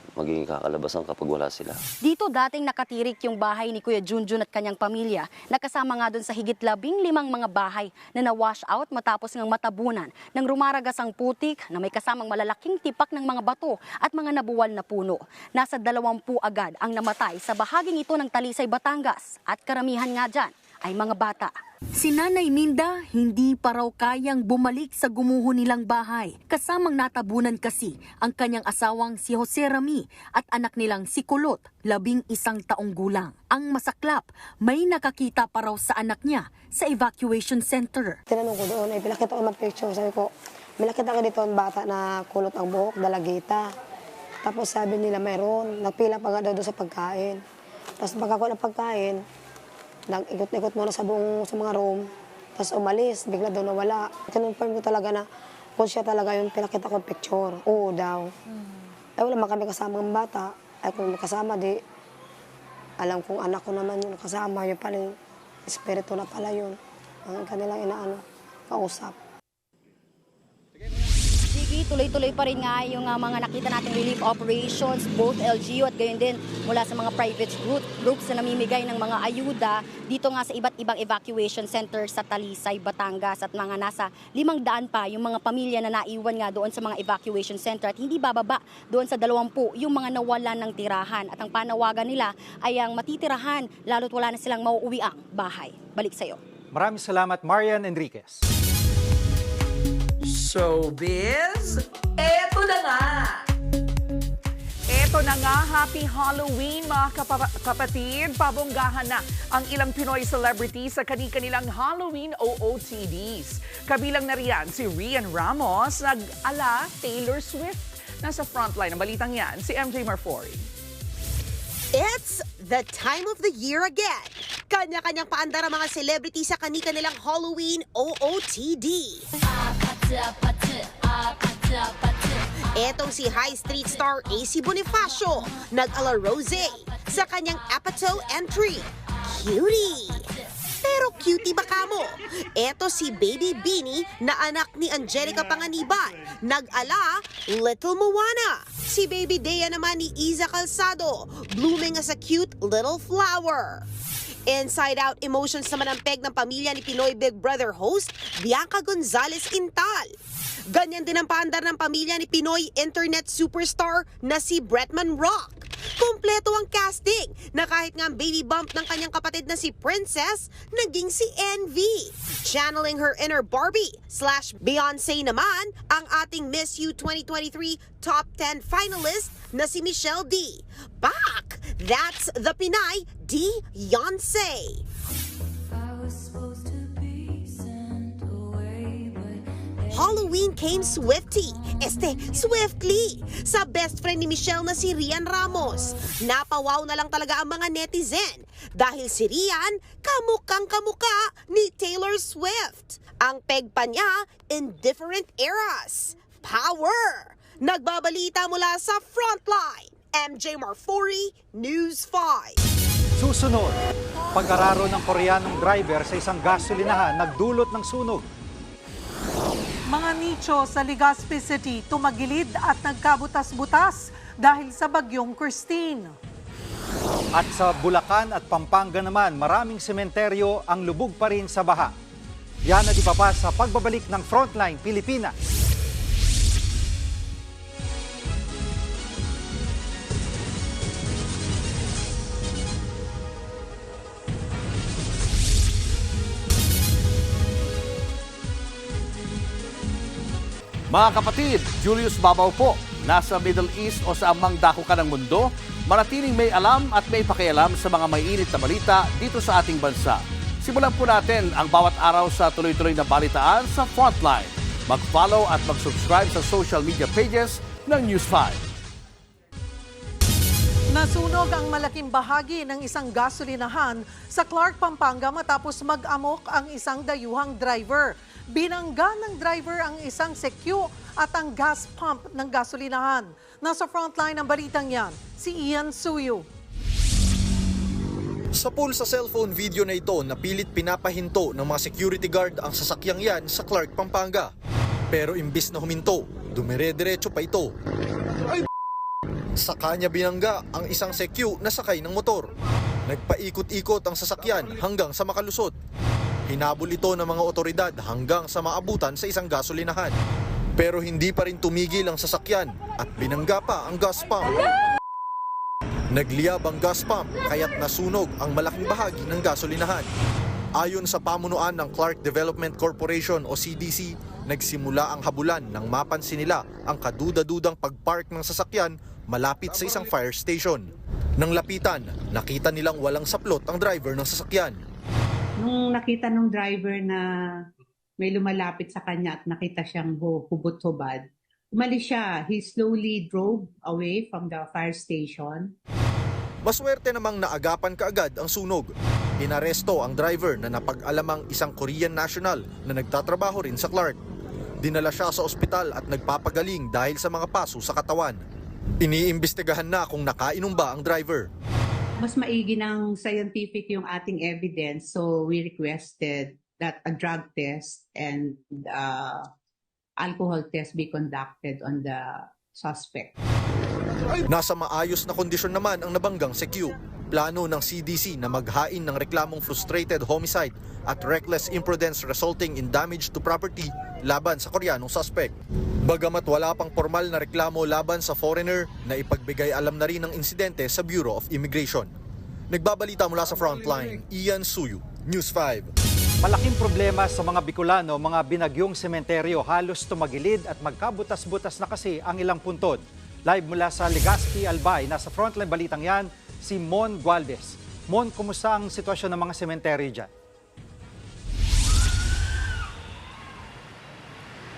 kakalabasan kapag wala sila. Dito dating nakatirik yung bahay ni Kuya Junjun at kanyang pamilya. Nakasama nga doon sa higit 15 mga bahay na na-wash out matapos ng matabunan ng rumaragas ang putik na may kasamang malalaking tipak ng mga bato at mga nabuwal na puno. Nasa 20 agad ang namatay sa bahaging ito ng Talisay, Batangas at karamihan nga dyan ay mga bata. Si Nanay Minda hindi pa raw kayang bumalik sa gumuho nilang bahay. Kasamang natabunan kasi ang kanyang asawang si Jose Rami at anak nilang si Kulot, 11 taong gulang. Ang masaklap, may nakakita pa raw sa anak niya sa evacuation center. Tinanong ko doon, ay pinakita ko mag-picture. Sabi ko, may nakita ko dito ang bata na kulot ang buhok, dalagita. Tapos sabi nila mayroon, nagpila pa nga daw doon sa pagkain. Tapos pagkakuha ng pagkain, nag-ikot-ikot muna sa mga room, tapos umalis, bigla daw nawala. Kinonfirm ko talaga na kung siya talaga yung pinakita ko picture. Oo daw. Wala man kami kasama ng bata. Ay kung kasama, di alam kong anak ko naman yung kasama. Yung pala yung espiritu na pala yun. Ang kanilang kausap. Tuloy-tuloy pa rin nga yung mga nakita nating relief operations, both LGU at gayon din mula sa mga private groups na namimigay ng mga ayuda dito nga sa iba't ibang evacuation center sa Talisay, Batangas at mga nasa 500 pa yung mga pamilya na naiwan nga doon sa mga evacuation center at hindi bababa doon sa 20 yung mga nawalan ng tirahan at ang panawagan nila ay ang matitirahan lalo't wala na silang mauuwi ang bahay. Balik sa'yo. Maraming salamat, Marian Enriquez. Showbiz, eto na nga! Eto na nga, Happy Halloween mga kapatid. Pabonggahan na ang ilang Pinoy celebrities sa kanilang Halloween OOTDs. Kabilang na riyan si Rian Ramos, nag-ala Taylor Swift. Nasa frontline ng balitang yan, si MJ Marfori. It's the time of the year again. Kanya-kanyang paandar ang mga celebrity sa kanilang Halloween OOTD. Etong si High Street star AC Bonifacio, nag-ala Rosé sa kanyang Apato entry. Cutie! Pero cutie ba kamo? Eto si Baby Beanie na anak ni Angelica Panganiban, nag-ala Little Moana. Si Baby Dea naman ni Iza Calzado, blooming as a cute little flower. Inside Out emotions naman ang peg ng pamilya ni Pinoy Big Brother host Bianca Gonzalez Intal. Ganyan din ang paandar ng pamilya ni Pinoy internet superstar na si Bretman Rock. Kompleto ang casting na kahit nga ang baby bump ng kanyang kapatid na si Princess, naging si Envy. Channeling her inner Barbie/Beyonce naman ang ating Miss You 2023 Top 10 finalist na si Michelle D. Back! That's the Pinay D-Yonsei. Halloween came swiftly, swiftly, sa best friend ni Michelle na si Rian Ramos. Napawaw na lang talaga ang mga netizen dahil si Rian kamukha ni Taylor Swift. Ang peg pa niya in different eras. Power! Nagbabalita mula sa Frontline, MJ Marfori, News 5. Susunod, pag-araro ng Koreanong driver sa isang gasolinahan nagdulot ng sunog. Mga nicho sa Legazpi City tumagilid at nagkabutas-butas dahil sa bagyong Christine. At sa Bulacan at Pampanga naman, maraming sementeryo ang lubog pa rin sa baha. Yan na di pa sa pagbabalik ng Frontline Pilipinas. Mga kapatid, Julius Babaw po. Nasa Middle East o sa amang dako ka ng mundo, manatiling may alam at may pakialam sa mga maiinit na balita dito sa ating bansa. Simulan po natin ang bawat araw sa tuloy-tuloy na balitaan sa Frontline. Mag-follow at mag-subscribe sa social media pages ng News 5. Nasunog ang malaking bahagi ng isang gasolinahan sa Clark, Pampanga matapos mag-amok ang isang dayuhang driver. Binangga ng driver ang isang CQ at ang gas pump ng gasolinahan. Nasa frontline ng balitang yan, si Ian Suyu. Sa pool sa cellphone video na ito, napilit pinapahinto ng mga security guard ang sasakyang yan sa Clark, Pampanga. Pero imbis na huminto, dumire-diretso pa ito. Sa kanya binangga ang isang CQ na sakay ng motor. Nagpaikot-ikot ang sasakyan hanggang sa makalusot. Hinabol ito ng mga otoridad hanggang sa maabutan sa isang gasolinahan. Pero hindi pa rin tumigil ang sasakyan at binangga pa ang gas pump. Nagliyab ang gas pump kaya't nasunog ang malaking bahagi ng gasolinahan. Ayon sa pamunuan ng Clark Development Corporation o CDC, nagsimula ang habulan nang mapansin nila ang kaduda-dudang pagpark ng sasakyan malapit sa isang fire station. Nang lapitan, nakita nilang walang saplot ang driver ng sasakyan. Nung nakita ng driver na may lumalapit sa kanya at nakita siyang hubot-hubad, umalis siya. He slowly drove away from the fire station. Maswerte namang naagapan kaagad ang sunog. Inaresto ang driver na napag-alamang isang Korean national na nagtatrabaho rin sa Clark. Dinala siya sa ospital at nagpapagaling dahil sa mga paso sa katawan. Iniimbestigahan na kung nakainom ba ang driver. Mas maigi ng scientific yung ating evidence, so we requested that a drug test and alcohol test be conducted on the suspect. Nasa maayos na kondisyon naman ang nabanggang CQ. Plano ng CDC na maghain ng reklamong frustrated homicide at reckless imprudence resulting in damage to property laban sa Koreanong suspect. Bagamat wala pang formal na reklamo laban sa foreigner, na ipagbigay alam na rin ng insidente sa Bureau of Immigration. Nagbabalita mula sa Frontline, Ian Suyu, News 5. Malaking problema sa mga Bicolano, mga binagyong sementeryo, halos tumagilid at magkabutas-butas na kasi ang ilang puntod. Live mula sa Legazpi, Albay, nasa Frontline balitang yan, si Mon Gualvez. Mon, kumusta ang sitwasyon ng mga sementeryo dyan?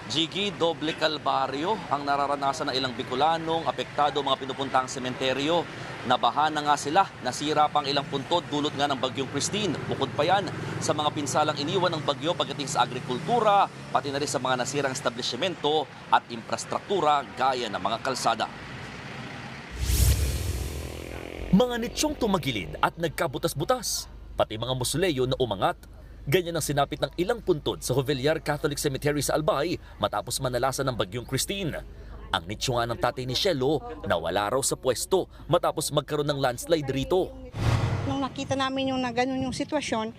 Jiggy, doble kalbaryo ang nararanasan ng ilang Bicolanong apektado mga pinupuntang sementeryo. Nabaha na nga sila, nasira pang ilang puntod dulot nga ng bagyong Christine. Bukod pa yan sa mga pinsalang iniwan ng bagyo pagdating sa agrikultura, pati na rin sa mga nasirang establishmento at infrastruktura gaya ng mga kalsada. Mga nitsyong tumagilid at nagkabutas-butas, pati mga musuleyo na umangat. Ganyan ang sinapit ng ilang puntod sa Jovellar Catholic Cemetery sa Albay matapos manalasan ng bagyong Christine. Ang nitsyo nga ng tatay ni Shelo nawala raw sa pwesto matapos magkaroon ng landslide rito. Nung nakita namin yung na ganun yung sitwasyon,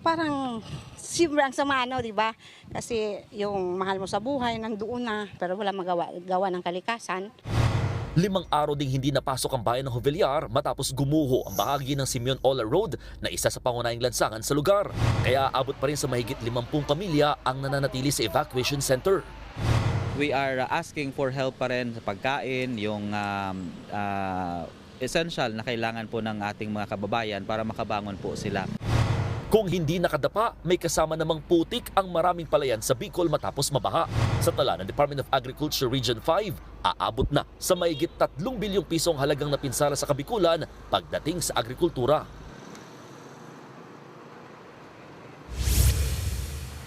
parang sobrang sama, di ba? Kasi yung mahal mo sa buhay nandoon na, pero wala magawa ng kalikasan. 5 araw ding hindi napasok ang bayan ng Jovellar matapos gumuho ang bahagi ng Simeon Ola Road na isa sa pangunahing lansangan sa lugar. Kaya abot pa rin sa mahigit 50 pamilya ang nananatili sa evacuation center. We are asking for help pa rin sa pagkain, yung essential na kailangan po ng ating mga kababayan para makabangon po sila. Kung hindi nakadapa, may kasama namang putik ang maraming palayan sa Bicol matapos mabaha. Sa tala ng Department of Agriculture Region 5, aabot na sa mahigit 3 bilyong pisong halagang napinsala sa Kabikulan pagdating sa agrikultura.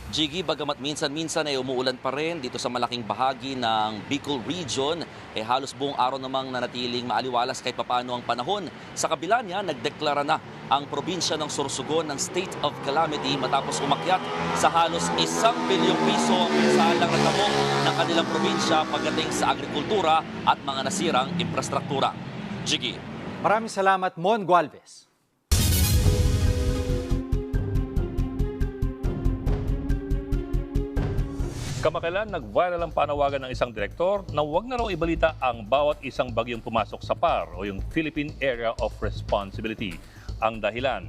Jiggy, bagamat minsan-minsan ay umuulan pa rin dito sa malaking bahagi ng Bicol Region, halos buong araw namang nanatiling maaliwalas kahit papano ang panahon. Sa kabila niya, nagdeklara na ang probinsya ng Sorsogon ng State of Calamity matapos umakyat sa halos 1 bilyong piso ang pinsalang natamo ng kanilang probinsya pagdating sa agrikultura at mga nasirang infrastruktura. Jiggy. Maraming salamat, Mon Gualvez. Kamakailan, nag-viral ang panawagan ng isang direktor na huwag na raw ibalita ang bawat isang bagyong pumasok sa PAR o yung Philippine Area of Responsibility. Ang dahilan,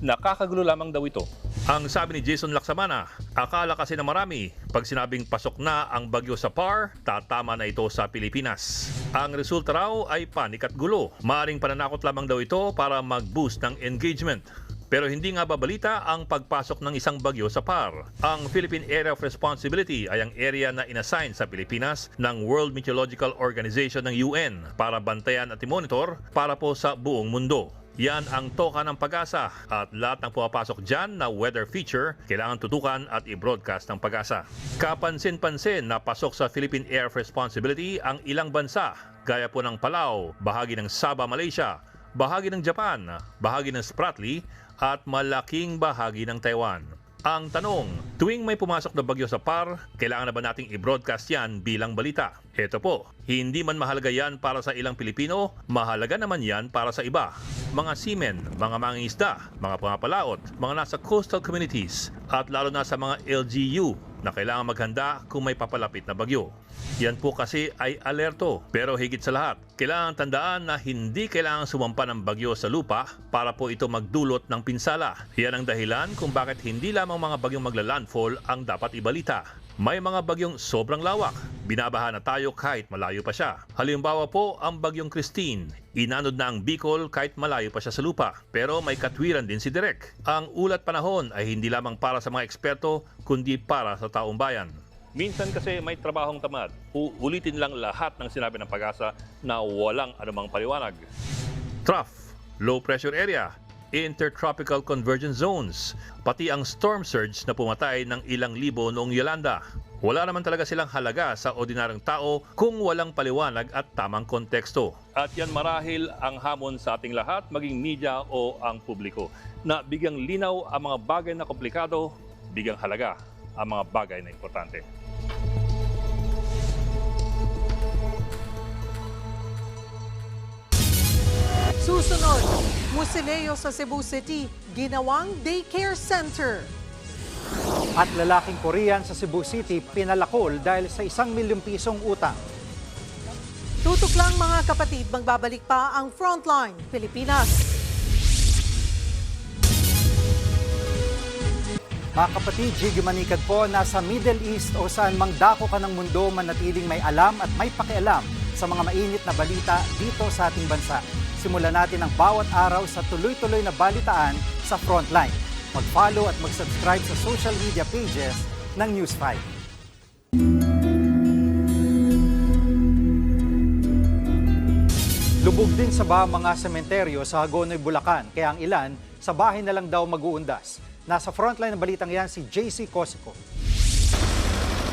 nakakagulo lamang daw ito. Ang sabi ni Jason Laksamana, akala kasi na marami, pag sinabing pasok na ang bagyo sa PAR, tatama na ito sa Pilipinas. Ang resulta raw ay panik at gulo. Maaring pananakot lamang daw ito para mag-boost ng engagement. Pero hindi nga babalita ang pagpasok ng isang bagyo sa PAR. Ang Philippine Area of Responsibility ay ang area na inassign sa Pilipinas ng World Meteorological Organization ng UN para bantayan at i-monitor para po sa buong mundo. Yan ang toka ng Pag-asa at lahat ng pumapasok dyan na weather feature kailangan tutukan at i-broadcast ng Pag-asa. Kapansin-pansin na pasok sa Philippine Air of Responsibility ang ilang bansa gaya po ng Palau, bahagi ng Sabah, Malaysia, bahagi ng Japan, bahagi ng Spratly at malaking bahagi ng Taiwan. Ang tanong, tuwing may pumasok na bagyo sa PAR, kailangan na ba nating i-broadcast yan bilang balita? Ito po, hindi man mahalaga yan para sa ilang Pilipino, mahalaga naman yan para sa iba. Mga seamen, mga mangingisda, mga pangapalaot, mga nasa coastal communities, at lalo na sa mga LGU na kailangan maghanda kung may papalapit na bagyo. Yan po kasi ay alerto. Pero higit sa lahat, kailangan tandaan na hindi kailangan sumampa ng bagyo sa lupa para po ito magdulot ng pinsala. Yan ang dahilan kung bakit hindi lamang mga bagyong magla-landfall ang dapat ibalita. May mga bagyong sobrang lawak. Binabaha na tayo kahit malayo pa siya. Halimbawa po ang bagyong Christine. Inanod na ang Bicol kahit malayo pa siya sa lupa. Pero may katwiran din si Direk. Ang ulat panahon ay hindi lamang para sa mga eksperto, kundi para sa taong bayan. Minsan kasi may trabahong tamad. Uulitin lang lahat ng sinabi ng Pag-asa na walang anumang paliwanag. Trough, low pressure area, intertropical convergence zones, pati ang storm surge na pumatay ng ilang libo noong Yolanda. Wala naman talaga silang halaga sa ordinaryong tao kung walang paliwanag at tamang konteksto. At yan marahil ang hamon sa ating lahat, maging media o ang publiko, na bigyang linaw ang mga bagay na komplikado, bigyang halaga ang mga bagay na importante. Susunod, Musileo sa Cebu City, ginawang daycare center. At lalaking Korean sa Cebu City pinalakol dahil sa 1 milyong pisong utang. Tutok lang mga kapatid, magbabalik pa ang Frontline Pilipinas. Mga kapatid, Jiggy Manikad po, nasa Middle East o saan mang dako ka ng mundo, manatiling may alam at may pakialam sa mga mainit na balita dito sa ating bansa. Simulan natin ang bawat araw sa tuloy-tuloy na balitaan sa Frontline. Mag-follow at mag-subscribe sa social media pages ng News 5. Lubog din sa baha mga sementeryo sa Hagonoy, Bulacan, kaya ang ilan sa bahay na lang daw mag-uundas. Nasa Frontline ng balitang yan si JC Cosico.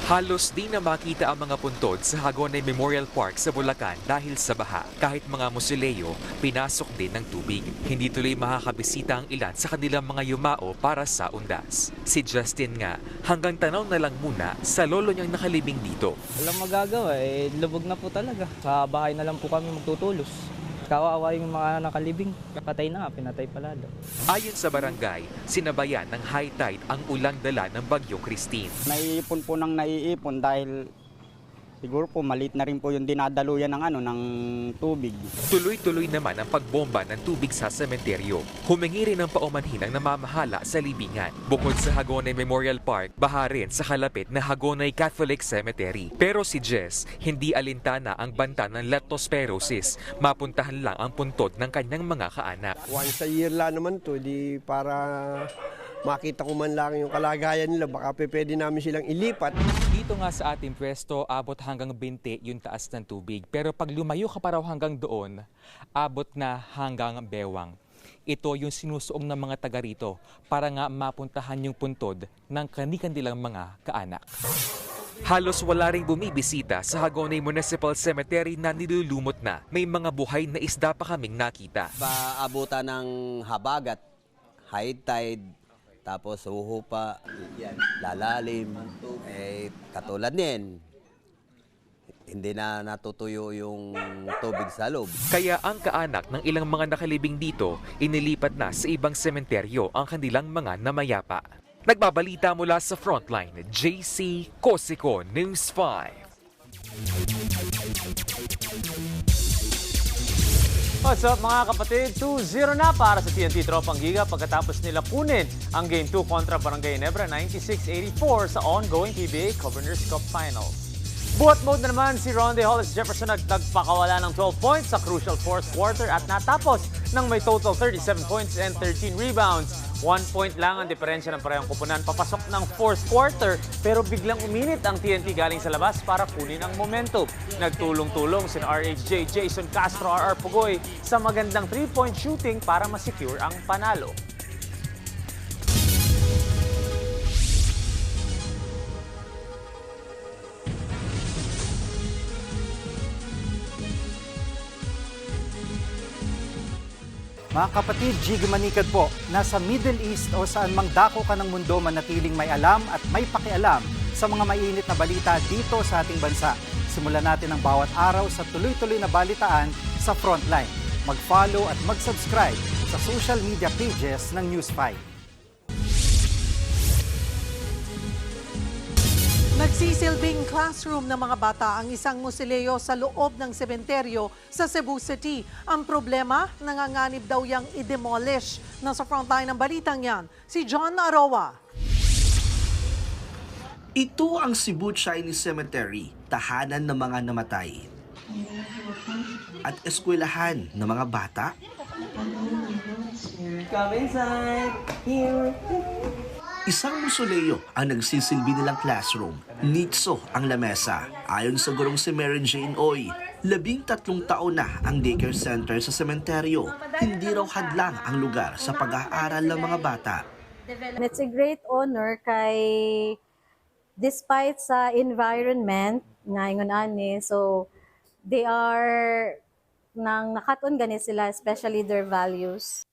Halos di na makita ang mga puntod sa Hagonoy Memorial Park sa Bulacan dahil sa baha. Kahit mga musileo, pinasok din ng tubig. Hindi tuloy makakabisita ang ilan sa kanilang mga yumao para sa undas. Si Justin nga, hanggang tanaw na lang muna sa lolo niyang nakalibing dito. Walang magagawa, lubog na po talaga. Sa bahay na lang po kami magtutulos. Kawawa yung mga nakalibing. Patay na nga, pinatay palalo. Ayon sa barangay, sinabayan ng high tide ang ulang dala ng bagyong Christine. Naiipon po ng naiipon dahil siguro po maliit na rin po yung dinadaluyan ng tubig. Tuloy-tuloy naman ang pagbomba ng tubig sa sementeryo. Humingi rin ng paumanhin ang namamahala sa libingan. Bukod sa Hagonoy Memorial Park, baha rin sa kalapit na Hagonoy Catholic Cemetery. Pero si Jess, hindi alintana ang banta ng leptospirosis. Mapuntahan lang ang puntod ng kanyang mga kaanak. Once a year lang naman to, di para makita ko man lang yung kalagayan nila, baka pwede namin silang ilipat. Dito nga sa ating pwesto, abot hanggang 20 yung taas ng tubig. Pero pag lumayo ka pa raw hanggang doon, abot na hanggang bewang. Ito yung sinusuong ng mga taga rito para nga mapuntahan yung puntod ng kanilang mga kaanak. Halos wala ring bumibisita sa Hagonoy Municipal Cemetery na nilulumot na. May mga buhay na isda pa kaming nakita. Paabutan ng habagat, high tide, tapos huhupa, lalalim, katulad niyan, hindi na natutuyo yung tubig sa loob. Kaya ang kaanak ng ilang mga nakalibing dito, inilipat na sa ibang sementeryo ang kanilang mga namayapa. Nagbabalita mula sa Frontline, JC Cosico, News 5. What's up mga kapatid? 2-0 na para sa TNT Tropang Giga pagkatapos nila kunin ang Game 2 kontra Barangay Nebra 96-84 sa ongoing PBA Governors Cup Finals. Buhat mode na naman si Ronde Hollis Jefferson nagtagpakawala ng 12 points sa crucial fourth quarter at natapos ng may total 37 points and 13 rebounds. 1 point lang ang diferensya ng parehong koponan papasok ng fourth quarter, pero biglang uminit ang TNT galing sa labas para kunin ang momentum. Nagtulong-tulong sina RHJ, Jason Castro, RR Pugoy sa magandang 3-point shooting para masecure ang panalo. Mga kapatid, Jig Manikad po, nasa Middle East o saan mang dako ka ng mundo, manatiling may alam at may pakialam sa mga mainit na balita dito sa ating bansa. Simulan natin ang bawat araw sa tuloy-tuloy na balitaan sa Frontline. Mag-follow at mag-subscribe sa social media pages ng News 5. Nagsisilbing classroom ng mga bata ang isang musileo sa loob ng sementeryo sa Cebu City. Ang problema, nanganganib daw yang i-demolish. Nasa frontline ng balitang yan, si John Aroa. Ito ang Cebu Chinese Cemetery, tahanan ng mga namatay. At eskwelahan ng mga bata. Come inside. Here. Isang musoleo ang nagsisilbi nilang classroom. Nitso ang lamesa. Ayon sa gurong si Mary Jane Oy, 13 taon na ang daycare center sa sementeryo. Hindi raw hadlang ang lugar sa pag-aaral ng mga bata. It's a great honor kay despite sa environment nga ingon ani, so they are nang nakaton gani sila, especially their values.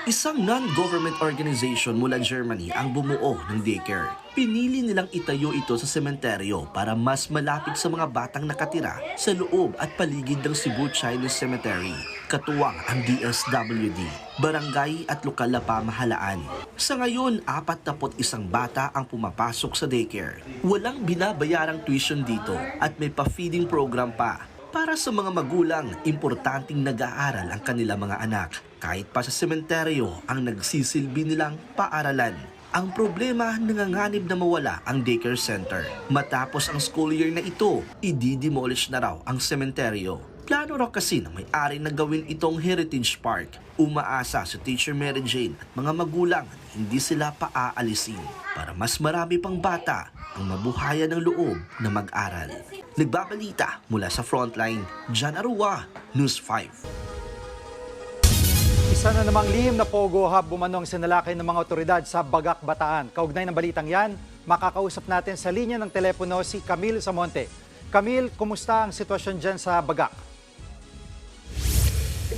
Isang non-government organization mula Germany ang bumuo ng daycare. Pinili nilang itayo ito sa sementeryo para mas malapit sa mga batang nakatira sa loob at paligid ng Cebu Chinese Cemetery. Katuwang ang DSWD, barangay at lokal na pamahalaan. Sa ngayon, 41 bata ang pumapasok sa daycare. Walang binabayarang tuition dito at may pa-feeding program pa. Para sa mga magulang, importanteng nag-aaral ang kanilang mga anak. Kahit pa sa sementeryo ang nagsisilbi nilang paaralan. Ang problema, nanganganib na mawala ang daycare center. Matapos ang school year na ito, i-demolish na raw ang sementeryo. Plano raw kasi na may-ari na gawin itong heritage park. Umaasa si Teacher Mary Jane at mga magulang hindi sila paaalisin para mas marami pang bata ang mabuhayan ng loob na mag-aral. Nagbabalita mula sa Frontline, John Arua, News 5. Isa na namang lihim na pogo hub bumanong sinalakay ng mga otoridad sa Bagak, Bataan. Kaugnay ng balitang yan, makakausap natin sa linya ng telepono si Camille Samonte. Camille, kumusta ang sitwasyon dyan sa Bagak?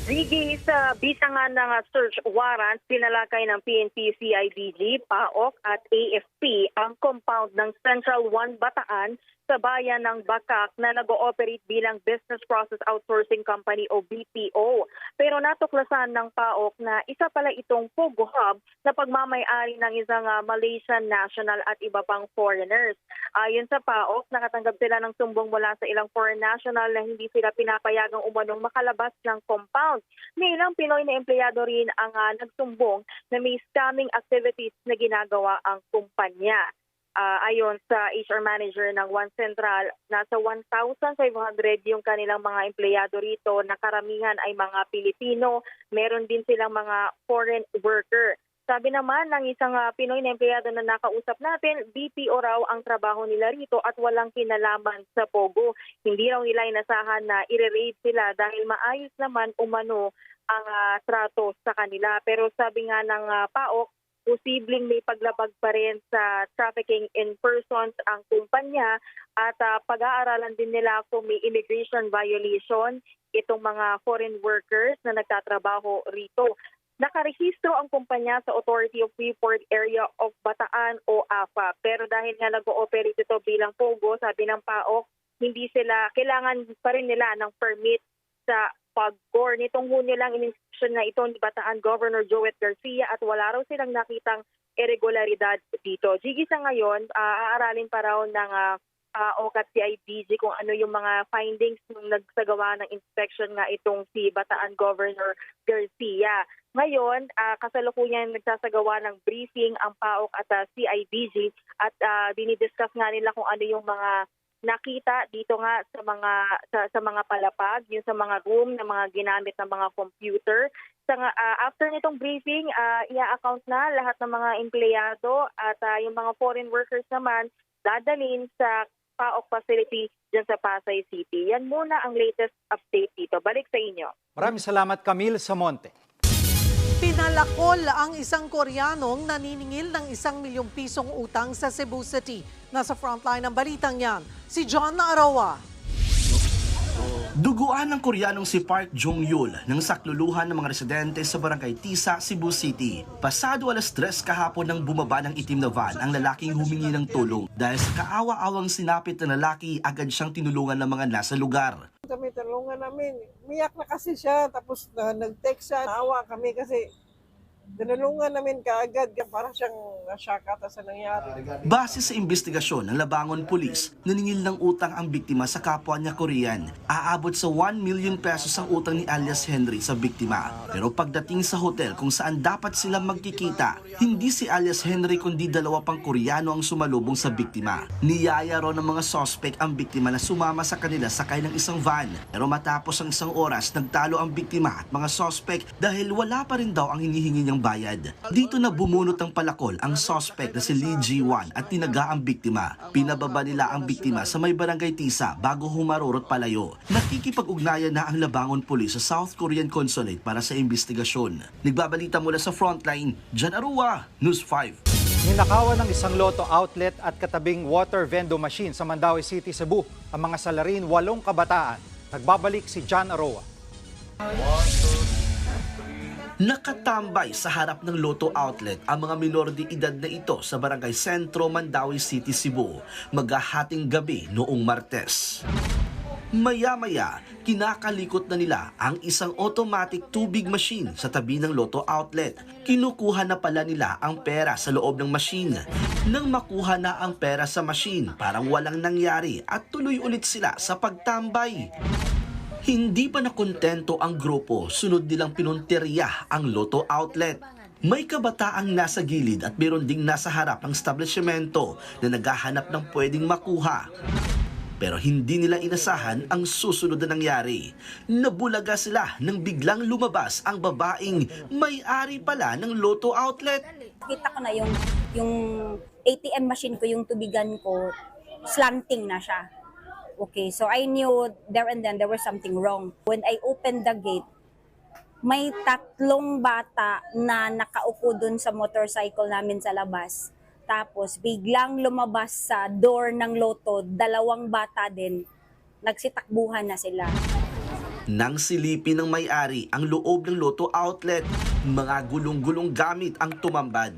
Ziggy, sa bisa nga ng search warrant, pinalakay ng PNP, CIDG, PAOK at AFP ang compound ng Central 1 Bataan sa bayan ng Bakak na nag-ooperate bilang Business Process Outsourcing Company o BPO. Pero natuklasan ng PAOK na isa pala itong Pogo Hub na pagmamay-ari ng isang Malaysian national at iba pang foreigners. Ayon sa PAOK, nakatanggap sila ng sumbong mula sa ilang foreign national na hindi sila pinapayagang umanong makalabas ng compound. May ilang Pinoy na empleyado rin ang nagsumbong na may scamming activities na ginagawa ang kumpanya. Ayon sa HR manager ng One Central, nasa 1,500 yung kanilang mga empleyado rito na karamihan ay mga Pilipino. Meron din silang mga foreign worker. Sabi naman ng isang Pinoy na empleyado na nakausap natin, BPO raw ang trabaho nila rito at walang kinalaman sa Pogo. Hindi raw nila inasahan na i-raid sila dahil maayos naman umano ang trato sa kanila. Pero sabi nga ng PAOK, posibleng may paglabag pa rin sa trafficking in persons ang kumpanya at pag-aaralan din nila kung may immigration violation itong mga foreign workers na nagtatrabaho rito. Nakarehistro ang kumpanya sa Authority of Freeport Area of Bataan o AFA. Pero dahil nga nag-ooperate ito bilang Pogo, sabi ng PAOK, hindi sila, kailangan pa rin nila ng permit sa pag-core. Nitong Hunyo lang in-inspection na ito ni Bataan Governor Joet Garcia at wala raw silang nakitang irregularidad dito. Gigi, sa ngayon, aaralin pa raw ng OCAT CIDG kung ano yung mga findings nung nagsagawa ng inspection nga itong si Bataan Governor Garcia. Ngayon, kasalukuyan nagsasagawa ng briefing ang PAOK at CIDG at dinidiscuss nga nila kung ano yung mga nakita dito nga sa mga palapag, yung sa mga room na mga ginamit ng mga computer. After nitong briefing, i-account na lahat ng mga empleyado at yung mga foreign workers naman dadalhin sa PAOK facility dyan sa Pasay City. Yan muna ang latest update dito. Balik sa inyo. Maraming salamat, Camille Samonte. Pinalakol ang isang Koreanong naniningil ng 1 milyong pisong utang sa Cebu City. Nasa frontline ng balitang yan, si John Arawa. Duguan ng Koreanong si Park Jong-yul ng sakluluhan ng mga residente sa Barangay Tisa, Cebu City. Pasado 3:00 kahapon nang bumaba ng itim na van ang lalaking humingi ng tulong. Dahil sa kaawa-awang sinapit na lalaki, agad siyang tinulungan ng mga nasa lugar. Kami tulungan namin. Miyak na kasi siya, tapos nag-text siya. Naawa kami kasi dinulungan namin kaagad para siyang nasyakata sa nangyari. Base sa investigasyon ng Labangon Police, naningil ng utang ang biktima sa kapwa niya Korean. Aabot sa 1 million pesos ang utang ni alias Henry sa biktima. Pero pagdating sa hotel kung saan dapat sila magkikita, hindi si alias Henry kundi 2 pang Koreano ang sumalubong sa biktima. Niyaya raw ng mga suspect ang biktima na sumama sa kanila sakay ng isang van. Pero matapos ang 1 oras, nagtalo ang biktima at mga suspect dahil wala pa rin daw ang hinihingi niyang bayad. Dito na bumunot ang palakol ang suspect na si Lee Ji-wan at tinaga ang biktima. Pinababa nila ang biktima sa may barangay Tisa bago humarurot palayo. Nakikipag-ugnayan na ang Labangon Police sa South Korean Consulate para sa investigasyon. Nagbabalita mula sa frontline, Jan Arua, News 5. Ninakawan ng isang Lotto outlet at katabing water vending machine sa Mandaue City, Cebu ang mga salarin 8 kabataan. Nagbabalik si Jan Arua. Nakatambay sa harap ng Lotto outlet ang mga minor de edad na ito sa Barangay Sentro, Mandaue City, Cebu, maghahating gabi noong Martes. Maya-maya, kinakalikot na nila ang isang automatic tubig machine sa tabi ng Lotto outlet. Kinukuha na pala nila ang pera sa loob ng machine. Nang makuha na ang pera sa machine, parang walang nangyari at tuloy ulit sila sa pagtambay. Hindi pa nakontento ang grupo, sunod nilang pinunteriya ang Lotto outlet. May kabataang nasa gilid at meron ding nasa harap ng establishmento na naghahanap ng pwedeng makuha. Pero hindi nila inasahan ang susunod na nangyari. Nabulaga sila nang biglang lumabas ang babaeng may-ari pala ng Lotto outlet. Kita ko na yung ATM machine ko, yung tubigan ko, slanting na siya. Okay, so I knew there and then there was something wrong. When I opened the gate, may 3 bata na nakaupo dun sa motorcycle namin sa labas. Tapos biglang lumabas sa door ng Lotto, 2 bata din. Nagsitakbuhan na sila. Nang silipin ng may-ari ang loob ng Lotto outlet, mga gulong-gulong gamit ang tumambad.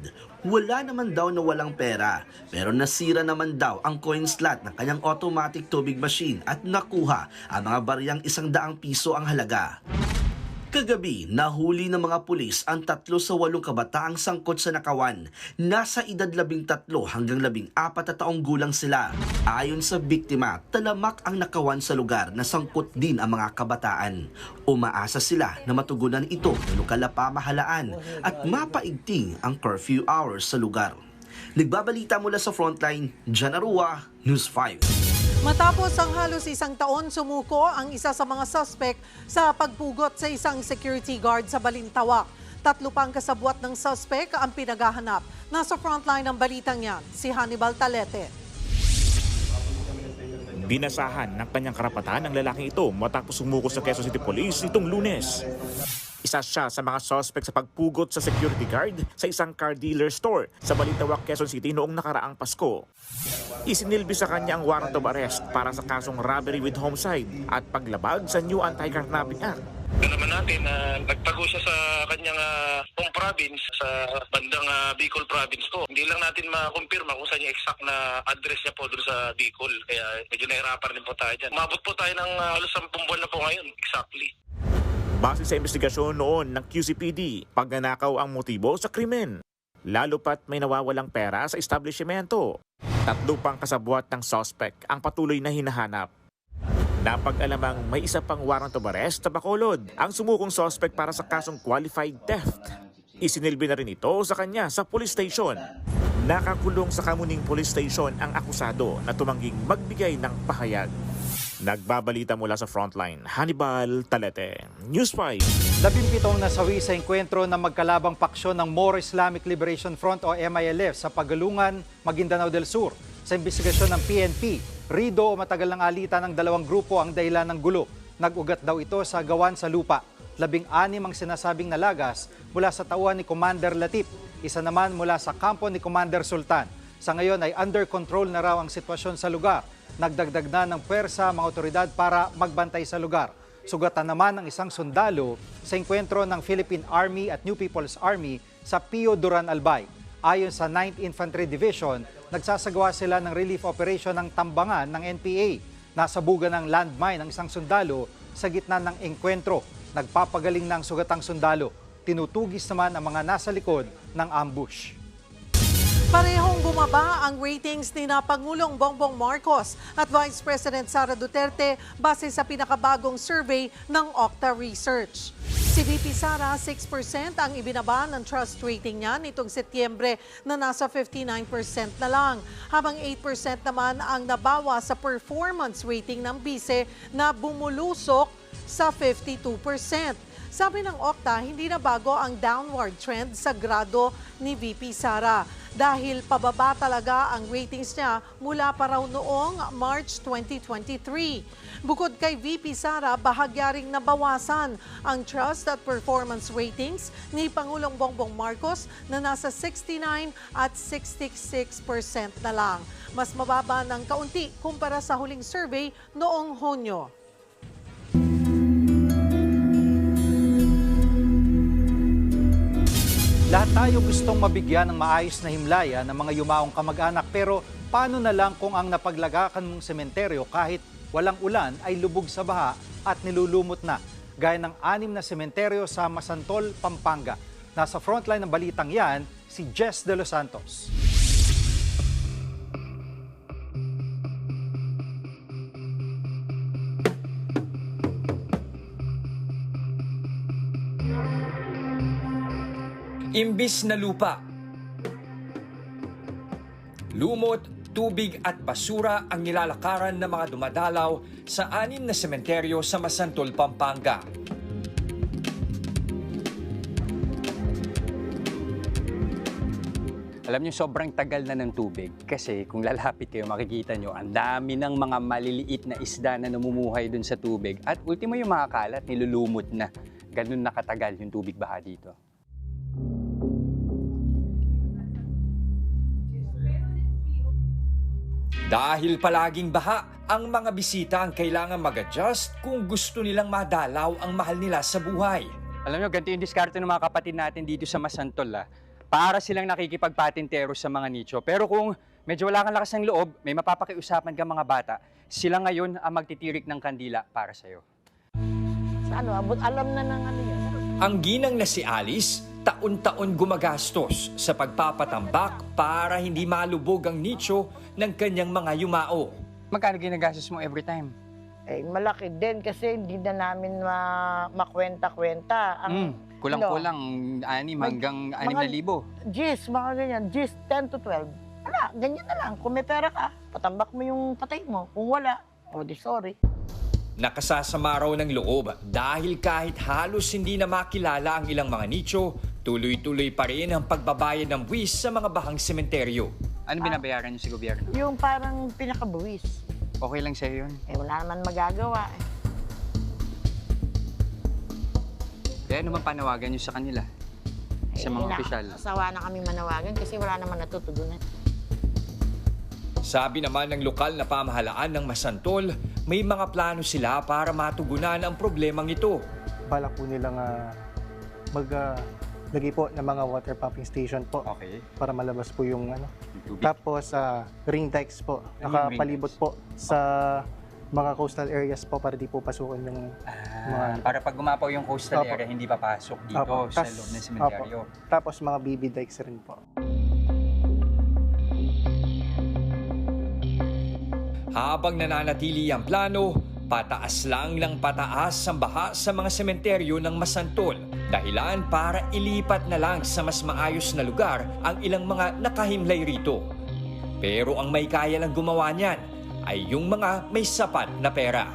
Wala naman daw na walang pera, pero nasira naman daw ang coin slot ng kanyang automatic tubig machine at nakuha ang mga baryang 100 piso ang halaga. Kagabi, nahuli ng mga pulis ang 3 sa 8 kabataang sangkot sa nakawan. Nasa edad 13 hanggang 14 na taong gulang sila. Ayon sa biktima, talamak ang nakawan sa lugar na sangkot din ang mga kabataan. Umaasa sila na matugunan ito ng lokal na pamahalaan at mapaigting ang curfew hours sa lugar. Nagbabalita mula sa frontline, Jan Arua, News 5. Matapos ang halos 1 taon, sumuko ang isa sa mga suspect sa pagpugot sa isang security guard sa Balintawak. 3 pang kasabwat ng suspect ang pinaghahanap. Nasa frontline ng balitang yan, si Hannibal Talete. Binasahan ng kanyang karapatan ang lalaking ito matapos sumuko sa Quezon City Police nitong Lunes. Isa siya sa mga suspect sa pagpugot sa security guard sa isang car dealer store sa Balintawak, Quezon City noong nakaraang Pasko. Isinilbi sa kanya ang warrant of arrest para sa kasong robbery with homicide at paglabag sa New Anti-Carnapping Act. Naman natin na nagtago siya sa kanyang home province sa bandang Bicol province po. Hindi lang natin makumpirma kung saan yung exact na address niya po doon sa Bicol. Kaya medyo nahirapan din po tayo dyan. Umabot po tayo ng halos 10 buwan na po ngayon, exactly. Base sa investigasyon noon ng QCPD, pagnanakaw ang motibo sa krimen. Lalo pat may nawawalang pera sa establishmento. 3 pang kasabwat ng suspect ang patuloy na hinahanap. Napag-alamang may isa pang warrant of arrest sa Bacolod ang sumukong suspect para sa kasong qualified theft. Isinilbi na rin ito sa kanya sa police station. Nakakulong sa Kamuning Police Station ang akusado na tumangging magbigay ng pahayag. Nagbabalita mula sa Frontline, Hannibal Talete, News 5. 17 nasawi sa enkwentro ng magkalabang paksyon ng More Islamic Liberation Front o MILF sa Pagalungan, Maguindanao del Sur. Sa investigasyon ng PNP, rido o matagal ng alitan ng dalawang grupo ang dahilan ng gulo. Nag-ugat daw ito sa gawan sa lupa. 16 ang sinasabing nalagas mula sa tauhan ni Commander Latif, isa naman mula sa kampo ni Commander Sultan. Sa ngayon ay under control na raw ang sitwasyon sa lugar. Nagdagdag na ng puwersa mga otoridad para magbantay sa lugar. Sugatan naman ng isang sundalo sa enkwentro ng Philippine Army at New People's Army sa Pio Duran Albay. Ayon sa 9th Infantry Division, nagsasagawa sila ng relief operation ng tambangan ng NPA. Nasabugan ng landmine ng isang sundalo sa gitna ng enkwentro. Nagpapagaling ng sugatang sundalo. Tinutugis naman ang mga nasa likod ng ambush. Parehong bumaba ang ratings ni na Pangulong Bongbong Marcos at Vice President Sara Duterte base sa pinakabagong survey ng Okta Research. Si VP Sara, 6% ang ibinaba ng trust rating niya nitong Setyembre na nasa 59% na lang, habang 8% naman ang nabawa sa performance rating ng Vice na bumulusok sa 52%. Sabi ng Okta, hindi na bago ang downward trend sa grado ni VP Sara dahil pababa talaga ang ratings niya mula pa raw noong March 2023. Bukod kay VP Sara, bahagya ring nabawasan ang trust at performance ratings ni Pangulong Bongbong Marcos na nasa 69 at 66% na lang. Mas mababa ng kaunti kumpara sa huling survey noong Hunyo. Lahat tayo gustong mabigyan ng maayos na himlaya ng mga yumaong kamag-anak, pero paano na lang kung ang napaglagakan mong sementeryo kahit walang ulan ay lubog sa baha at nilulumot na, gaya ng 6 na sementeryo sa Masantol, Pampanga. Nasa frontline ng balitang yan, si Jess De Los Santos. Imbis na lupa, lumot, tubig at basura ang nilalakaran ng mga dumadalaw sa 6 na sementeryo sa Masantol, Pampanga. Alam niyo, sobrang tagal na ng tubig kasi kung lalapit kayo makikita niyo ang dami ng mga maliliit na isda na namumuhay dun sa tubig at ultimo yung mga kalat nilulumot na. Ganun nakatagal yung tubig baha dito. Dahil palaging baha, ang mga bisita ang kailangan mag-adjust kung gusto nilang madalaw ang mahal nila sa buhay. Alam niyo, ganito yung diskarte ng mga kapatid natin dito sa Masantol. Para silang nakikipagpatintero sa mga nicho. Pero kung medyo wala kang lakas ng loob, may mapapakiusapan ka mga bata, sila ngayon ang magtitirik ng kandila para sa'yo. Alam na ng ano yan. Ang ginang na si Alice, taon-taon gumagastos sa pagpapatambak para hindi malubog ang nicho ng kanyang mga yumao. Magkano ginagastos mo every time? Eh, malaki din kasi hindi na namin makwenta-kwenta. Kulang-kulang 6 hanggang 6,000. Gis, mga ganyan. Gis, 10 to 12. Wala, ganyan na lang. Kung may pera ka, patambak mo yung patay mo. Kung wala, sorry. Nakasasama raw ng loob dahil kahit halos hindi na makilala ang ilang mga nicho, tuloy-tuloy pa rin ang pagbabayad ng buwis sa mga bahang sementeryo. Ano binabayaran niyo sa gobyerno? Yung parang pinakabuwis. Okay lang sa'yo yun? Eh, wala naman magagawa eh. Kaya naman panawagan niyo sa kanila? Sa mga opisyal? Asawa na kami manawagan kasi wala naman natutugunan. Sabi naman ng lokal na pamahalaan ng Masantol, may mga plano sila para matugunan ang problemang ito. Balak po nilang maglagay po ng mga water pumping station po. Okay. Para malabas po yung Tapos ring dikes po. Nakapalibot po sa mga coastal areas po para di po pasukin yung mga... Para pag gumapaw yung coastal area, hindi papasok dito sa loob ng sementeryo. Tapos mga BB dikes rin po. Habang nananatili ang plano, pataas lang ng pataas ang baha sa mga sementeryo ng Masantol. Dahilan para ilipat na lang sa mas maayos na lugar ang ilang mga nakahimlay rito. Pero ang may kaya lang gumawa niyan ay yung mga may sapat na pera.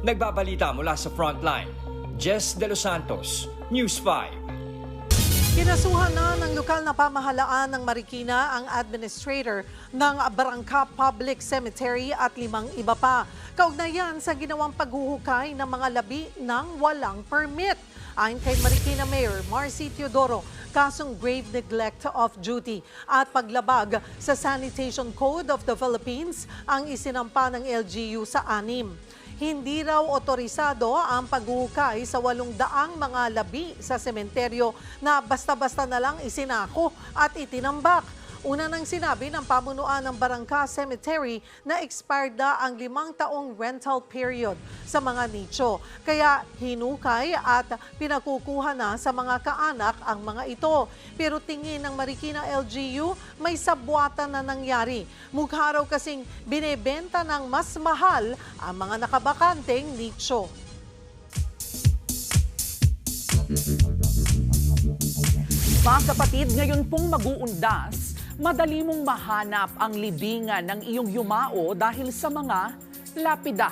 Nagbabalita mula sa Frontline, Jess De Los Santos, News 5. Kinasuhan na ng lokal na pamahalaan ng Marikina ang administrator ng Barangka Public Cemetery at 5 iba pa. Kaugnayan sa ginawang paghuhukay ng mga labi ng walang permit. Ayon kay Marikina Mayor Marcy Teodoro, kasong grave neglect of duty at paglabag sa Sanitation Code of the Philippines ang isinampa ng LGU sa 6. Hindi raw otorisado ang paghuhukay sa 800 mga labi sa sementeryo na basta-basta na lang isinako at itinambak. Una nang sinabi ng pamunuan ng Barangka Cemetery na expired na ang 5 taong rental period sa mga nicho. Kaya hinukay at pinakukuha na sa mga kaanak ang mga ito. Pero tingin ng Marikina LGU, may sabwatan na nangyari. Mukha raw kasing binebenta ng mas mahal ang mga nakabakanteng nicho. Mga kapatid, ngayon pong mag-uundas, madali mong mahanap ang libingan ng iyong yumao dahil sa mga lapida.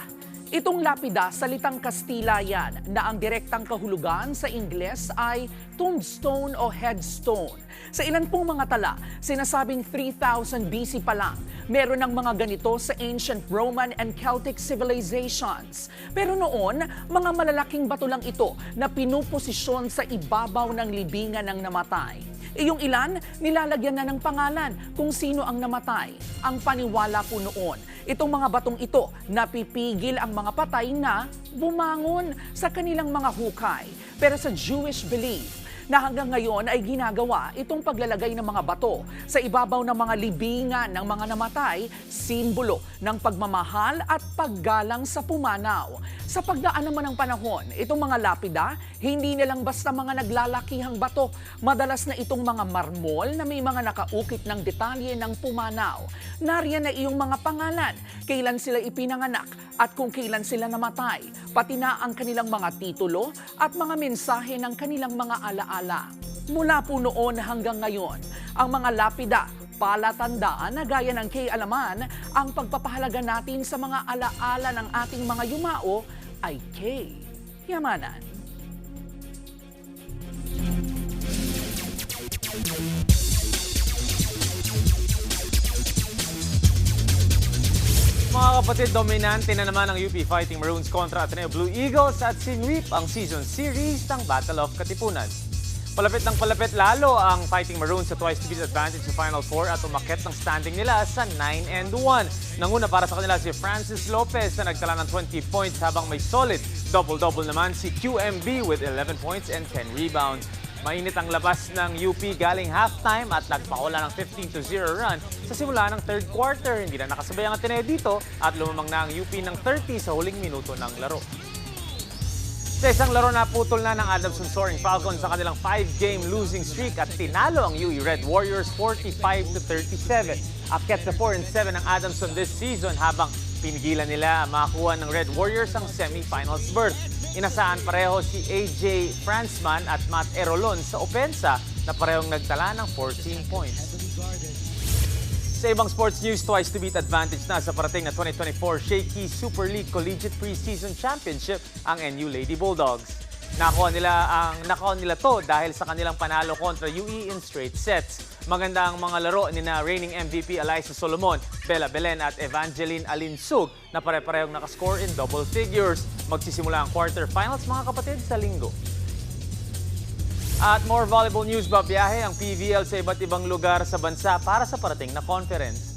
Itong lapida, salitang Kastila yan, na ang direktang kahulugan sa Ingles ay tombstone o headstone. Sa ilan pong mga tala, sinasabing 3000 BC pa lang, meron ng mga ganito sa ancient Roman and Celtic civilizations. Pero noon, mga malalaking bato lang ito na pinuposisyon sa ibabaw ng libingan ng namatay. Yung ilan, nilalagyan na ng pangalan kung sino ang namatay. Ang paniwala po noon, itong mga batong ito napipigil ang mga patay na bumangon sa kanilang mga hukay. Pero sa Jewish belief, na hanggang ngayon ay ginagawa itong paglalagay ng mga bato sa ibabaw ng mga libingan ng mga namatay, simbolo ng pagmamahal at paggalang sa pumanaw. Sa pagdaan naman ng panahon, itong mga lapida, hindi nilang basta mga naglalakihang bato. Madalas na itong mga marmol na may mga nakaukit ng detalye ng pumanaw. Nariyan na iyong mga pangalan, kailan sila ipinanganak at kung kailan sila namatay, pati na ang kanilang mga titulo at mga mensahe ng kanilang mga alaala. Mula po noon hanggang ngayon, ang mga lapida, palatandaan na gaya ng kay Alaman, ang pagpapahalaga natin sa mga alaala ng ating mga yumao ay kay Yamanan. Mga kapatid, dominante na naman ang UP Fighting Maroons kontra Ateneo Blue Eagles at sinweep ang season series ng Battle of Katipunan. Palapit ng palapit lalo ang Fighting Maroons sa twice-to-beat advantage sa Final Four at umakyat ng standing nila sa 9-1. Nanguna para sa kanila si Francis Lopez na nagtala ng 20 points habang may solid double-double naman si QMB with 11 points and 10 rebounds. Mainit ang labas ng UP galing halftime at nagpakula ng 15-0 run sa simula ng third quarter. Hindi na nakasabay ang Ateneo dito at lumamang na ang UP ng 30 sa huling minuto ng laro. Sa isang laro na putol na ng Adamson Soaring Falcons sa kanilang 5-game losing streak at tinalo ang UE Red Warriors 45-37. Akyat sa 4-7 ang Adamson this season habang pinigilan nila makakuha ng Red Warriors ang semifinals berth. Inasahan pareho si AJ Franzman at Matt Erolon sa opensa na parehong nagtala ng 14 points. Sa ibang sports news, twice-to-beat advantage na sa parating na 2024 Shakey Super League Collegiate Preseason Championship ang NU Lady Bulldogs. Nakuha nila to dahil sa kanilang panalo kontra UE in straight sets. Maganda ang mga laro ni na reigning MVP Alyssa Solomon, Bella Belen at Evangeline Alinsug na pare-parehong nakascore in double figures. Magsisimula ang quarterfinals mga kapatid sa linggo. At more volleyball news, babiyahe ang PVL sa iba't ibang lugar sa bansa para sa parating na conference.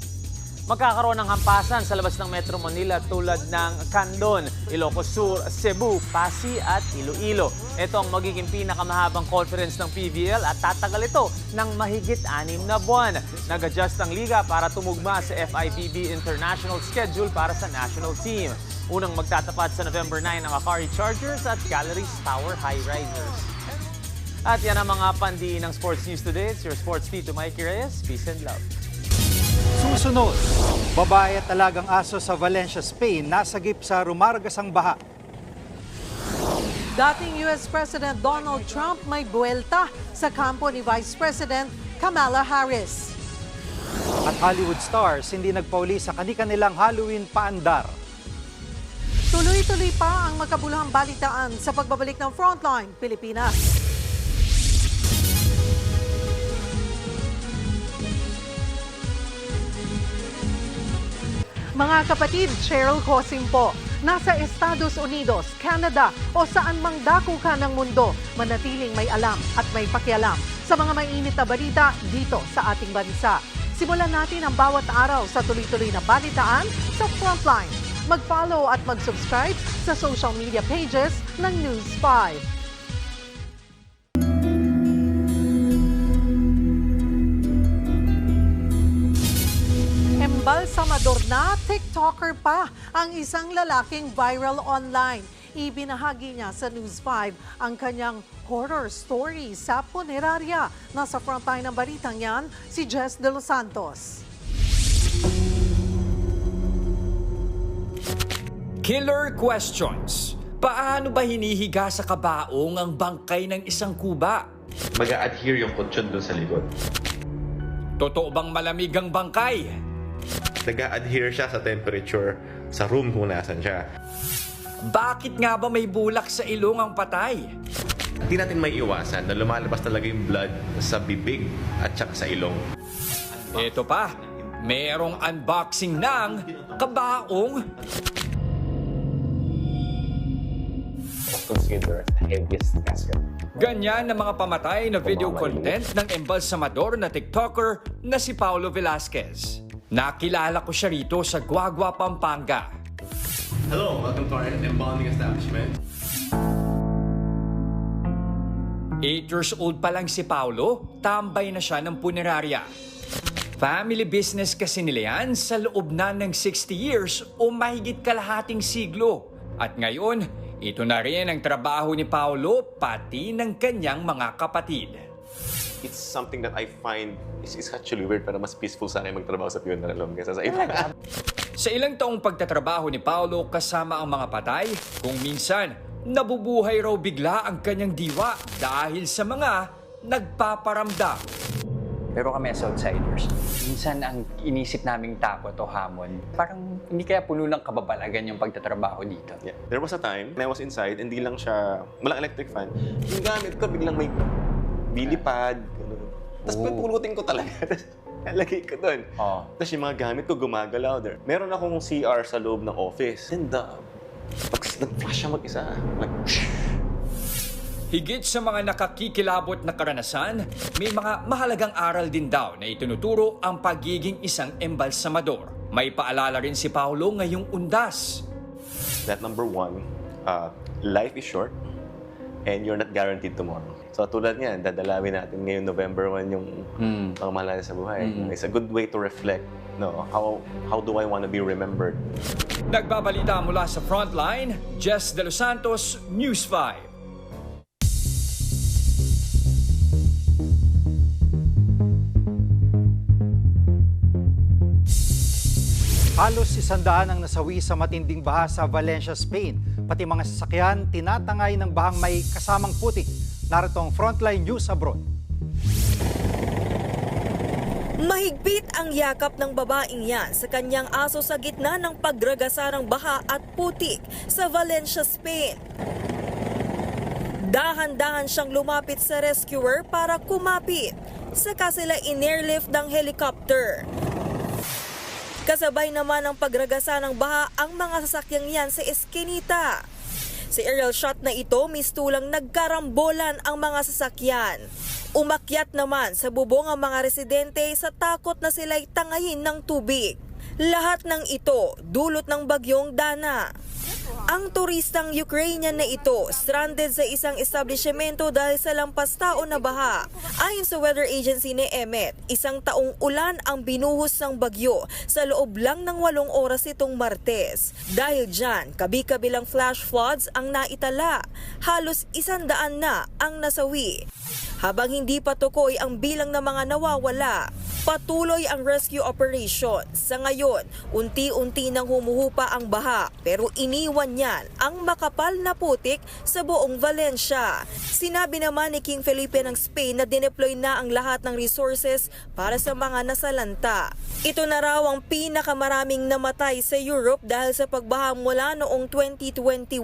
Magkakaroon ng hampasan sa labas ng Metro Manila tulad ng Candon, Ilocos Sur, Cebu, Pasig at Iloilo. Ito ang magiging pinakamahabang conference ng PVL at tatagal ito ng mahigit 6 na buwan. Nag-adjust ang liga para tumugma sa FIVB International schedule para sa national team. Unang magtatapat sa November 9 ang Akari Chargers at Galleries Tower High Risers. At yan ang mga pandiin ng sports news today. It's your sports feed to Mikey Reyes. Peace and love. Susunod, babae at alagang aso sa Valencia, Spain, nasagip sa rumaragasang baha. Dating US President Donald Trump may buwelta sa kampo ni Vice President Kamala Harris. At Hollywood stars hindi nagpauli sa kanilang Halloween paandar. Tuloy-tuloy pa ang makabuluhang balitaan sa pagbabalik ng Frontline Pilipinas. Mga kapatid, Cheryl Cosim po. Nasa Estados Unidos, Canada o saan mang dako ka ng mundo, manatiling may alam at may pakialam sa mga mainit na balita dito sa ating bansa. Simulan natin ang bawat araw sa tuloy-tuloy na balitaan sa Frontline. Mag-follow at mag-subscribe sa social media pages ng News 5. Embalsamador na, TikToker pa ang isang lalaking viral online. Ibinahagi niya sa News 5 ang kanyang horror story sa punerarya. Nasa frontline ng balitang yan, si Jess De Los Santos. Killer questions. Paano ba hinihiga sa kabaong ang bangkay ng isang kuba? Mag-a-adhere yung kutsyon doon sa likod. Totoo bang malamig ang bangkay? Nag-a-adhere siya sa temperature sa room kung nasan siya. Bakit nga ba may bulak sa ilong ang patay? Hindi natin may iwasan na lumalabas talaga yung blood sa bibig at saka sa ilong. Ito pa, merong unboxing ng kabaong. Considered the heaviest casket. Ganyan ang mga pamatay na video content ng embalsamador na TikToker na si Paulo Velasquez. Nakilala ko siya rito sa Guagua, Pampanga. Hello, welcome to our embalming establishment. 8 years old pa lang si Paulo, tambay na siya ng punerarya. Family business kasi nila yan sa loob na ng 60 years o mahigit kalahating siglo. At ngayon, ito na rin ang trabaho ni Paulo pati ng kanyang mga kapatid. It's something that I find is actually weird pero mas peaceful sa akin magtrabaho sa funeral home kaysa sa iba. Sa ilang taong pagtatrabaho ni Paulo kasama ang mga patay, kung minsan nabubuhay raw bigla ang kanyang diwa dahil sa mga nagpaparamdam. Pero kami as outsiders, minsan ang inisip naming takot o hamon, parang hindi kaya puno ng kababalagan yung pagtatrabaho dito. Yeah. There was a time when I was inside, hindi lang siya, walang electric fan. Yung gamit ko, biglang may bilipad. Tapos pupulutin ko talaga. Nalagay ko doon. Tapos yung mga gamit ko gumagalaw there. Meron akong CR sa loob ng office. And pag nag-flash siya mag-isa, Higit sa mga nakakikilabot na karanasan, may mga mahalagang aral din daw na itinuturo ang pagiging isang embalsamador. May paalala rin si Paulo ngayong undas. That number 1, life is short and you're not guaranteed tomorrow. So tulad niyan, dadalawin natin ngayon November 1 yung mga mahalaga sa buhay. It's a good way to reflect. No, how do I want to be remembered? Nagbabalita mula sa Frontline, Jess De Los Santos, News 5. Halos 100 ang nasawi sa matinding baha sa Valencia, Spain. Pati mga sasakyan tinatangay ng bahang may kasamang putik. Narito ang Frontline News Abroad. Mahigpit ang yakap ng babaeng yan sa kanyang aso sa gitna ng pagragasarang baha at putik sa Valencia, Spain. Dahan-dahan siyang lumapit sa rescuer para kumapit. Saka sila in-airlift ng helicopter. Kasabay naman ang pagragasa ng baha ang mga sasakyang yan sa eskinita. Sa aerial shot na ito, mistulang nagkarambolan ang mga sasakyan. Umakyat naman sa bubong ang mga residente sa takot na sila'y tangayin ng tubig. Lahat ng ito dulot ng bagyong Dana. Ang turistang Ukrainian na ito stranded sa isang establishmento dahil sa lampas taon na baha. Ayon sa weather agency ni EMET, 1 taong ulan ang binuhos ng bagyo sa loob lang ng 8 oras itong Martes. Dahil dyan, kabi-kabilang flash floods ang naitala. Halos 100 na ang nasawi. Habang hindi pa tukoy ang bilang ng mga nawawala, Patuloy ang rescue operation. Sa ngayon, unti-unti nang humuhupa ang baha pero iniwan niyan ang makapal na putik sa buong Valencia. Sinabi naman ni King Felipe ng Spain na dineploy na ang lahat ng resources para sa mga nasalanta. Ito na raw ang pinakamaraming namatay sa Europe dahil sa pagbaha mula noong 2021.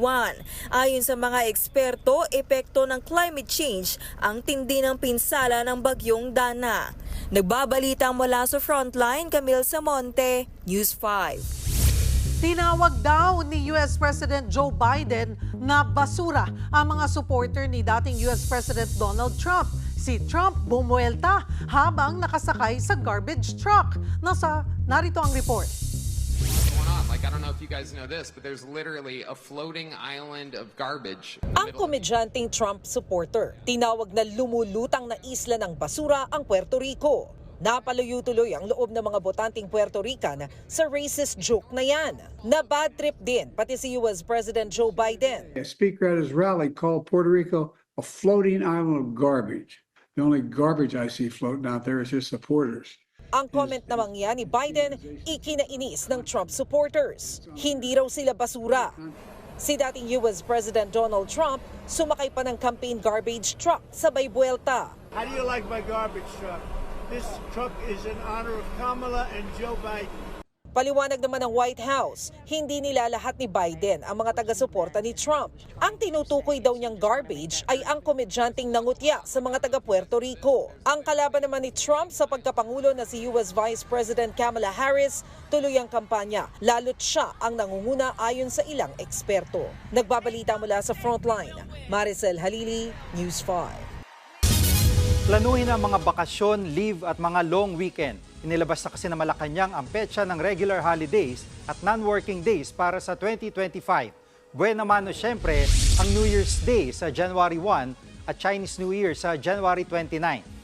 Ayon sa mga eksperto, epekto ng climate change ang tindi ng pinsala ng bagyong Dana. Nagbabalita mula sa Frontline, Camille Samonte, News 5. Tinawag daw ni US President Joe Biden na basura ang mga supporter ni dating US President Donald Trump. Si Trump bumuelta habang nakasakay sa garbage truck. Narito ang report. Like, I don't know if you guys know this, but there's literally a floating island of garbage. Ang komedyanteng Trump supporter, tinawag na lumulutang na isla ng basura ang Puerto Rico. Napaluyo-tuloy ang loob ng mga botanteng Puerto Rican sa racist joke na yan. Na bad trip din pati si US President Joe Biden. A speaker at his rally called Puerto Rico a floating island of garbage. The only garbage I see floating out there is his supporters. Ang comment namang yan ni Biden, ikinainis ng Trump supporters. Hindi raw sila basura. Si dating US President Donald Trump, sumakay pa ng campaign garbage truck sabay buwelta. How do you like my garbage truck? This truck is in honor of Kamala and Joe Biden. Paliwanag naman ng White House, hindi nilalahat ni Biden ang mga taga-suporta ni Trump. Ang tinutukoy daw niyang garbage ay ang komedyanteng nangutya sa mga taga-Puerto Rico. Ang kalaban naman ni Trump sa pagkapangulo na si US Vice President Kamala Harris, tuloy ang kampanya, lalo't siya ang nangunguna ayon sa ilang eksperto. Nagbabalita mula sa Frontline, Maricel Halili, News 5. Planuhin ang mga bakasyon, leave at mga long weekend. Inilabas na kasi na Malacanang ang petsa ng regular holidays at non-working days para sa 2025. Buena mano siyempre ang New Year's Day sa January 1 at Chinese New Year sa January 29.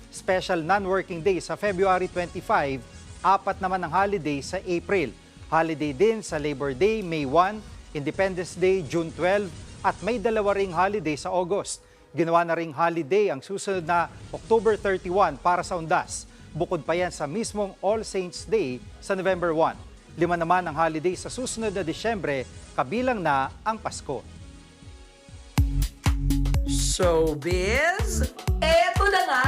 Special non-working day sa February 25, 4 naman ang holiday sa April. Holiday din sa Labor Day, May 1, Independence Day, June 12 at may 2 ring holiday sa August. Ginawa na ring holiday ang susunod na October 31 para sa Undas. Bukod pa yan sa mismong All Saints Day sa November 1. 5 naman ang holiday sa susunod na Disyembre, kabilang na ang Pasko. Showbiz, eto na nga!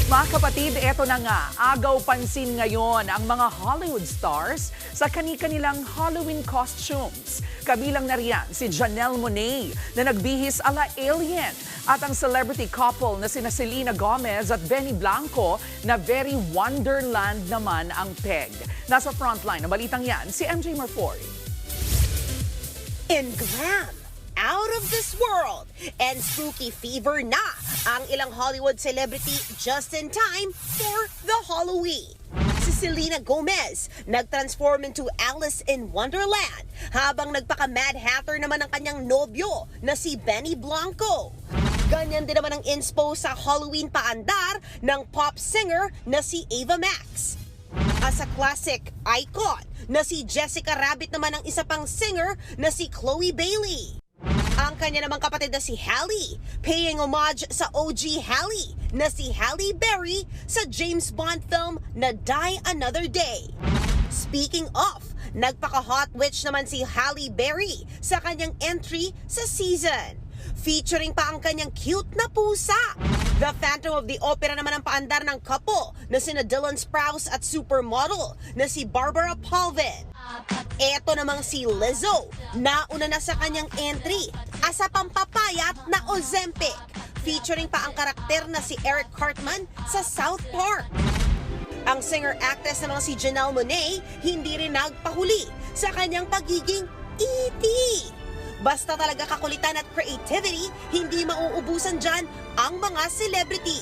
Mga kapatid, eto na nga, agaw pansin ngayon ang mga Hollywood stars sa kani-kanilang Halloween costumes. Kabilang na riyan si Janelle Monáe na nagbihis ala alien at ang celebrity couple na sina Selena Gomez at Benny Blanco na very wonderland naman ang peg. Nasa frontline ng balitang yan si MJ Marfori. In glam, out of this world, and spooky fever na ang ilang Hollywood celebrity just in time for the Halloween. Si Selena Gomez nag-transform into Alice in Wonderland habang nagpaka-Mad Hatter naman ang kanyang nobyo na si Benny Blanco. Ganyan din naman ang inspo sa Halloween paandar ng pop singer na si Ava Max. As a classic icon na si Jessica Rabbit naman ang isa pang singer na si Chloe Bailey. Ang kanya namang kapatid na si Halle, paying homage sa OG Halle na si Halle Berry sa James Bond film na Die Another Day. Speaking of, nagpaka-hot witch naman si Halle Berry sa kanyang entry sa season. Featuring pa ang kanyang cute na pusa. The Phantom of the Opera naman ang paandar ng couple na sina Dylan Sprouse at supermodel na si Barbara Palvin. Eto namang si Lizzo, nauna na sa kanyang entry as a pampapayat na Ozempic. Featuring pa ang karakter na si Eric Cartman sa South Park. Ang singer-actress namang si Janelle Monáe hindi rin nagpahuli sa kanyang pagiging E.T. Basta talaga kakulitan at creativity, hindi mauubusan dyan ang mga celebrity.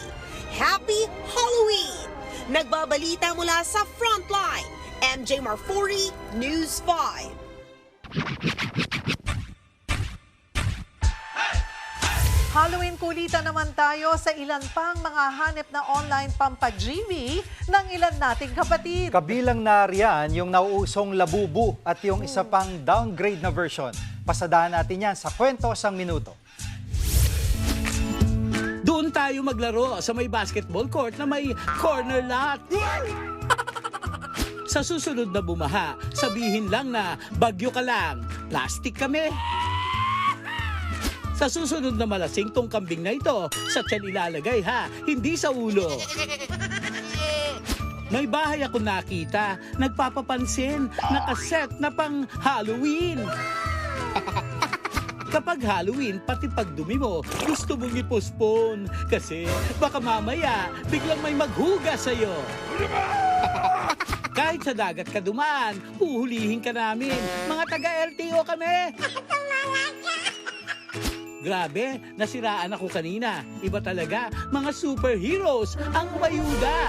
Happy Halloween! Nagbabalita mula sa Frontline, MJ Marfori, News 5. Halloween kulitan naman tayo sa ilan pang mga hanep na online pampa-GV ng ilan nating kapatid. Kabilang na riyan yung nauusong Labubu at yung isa pang downgrade na version. Pasadahan natin yan sa Kwento Sang Minuto. Doon Doon tayo maglaro sa may basketball court na may corner lot. Sa susunod na bumaha, sabihin lang na bagyo ka lang, plastic kami. Sa susunod na malasing tong kambing na ito, sa tiyan ilalagay ha, hindi sa ulo. May bahay ako nakita, nagpapapansin, nakaset na pang Halloween. Kapag Halloween, pati pagdumi mo, gusto mong i-postpone. Kasi baka mamaya, biglang may maghugas sa'yo. Kahit sa dagat ka dumaan, huhulihin ka namin. Mga taga-LTO kami. Grabe, nasiraan ako kanina. Iba talaga, mga superheroes ang mayuda.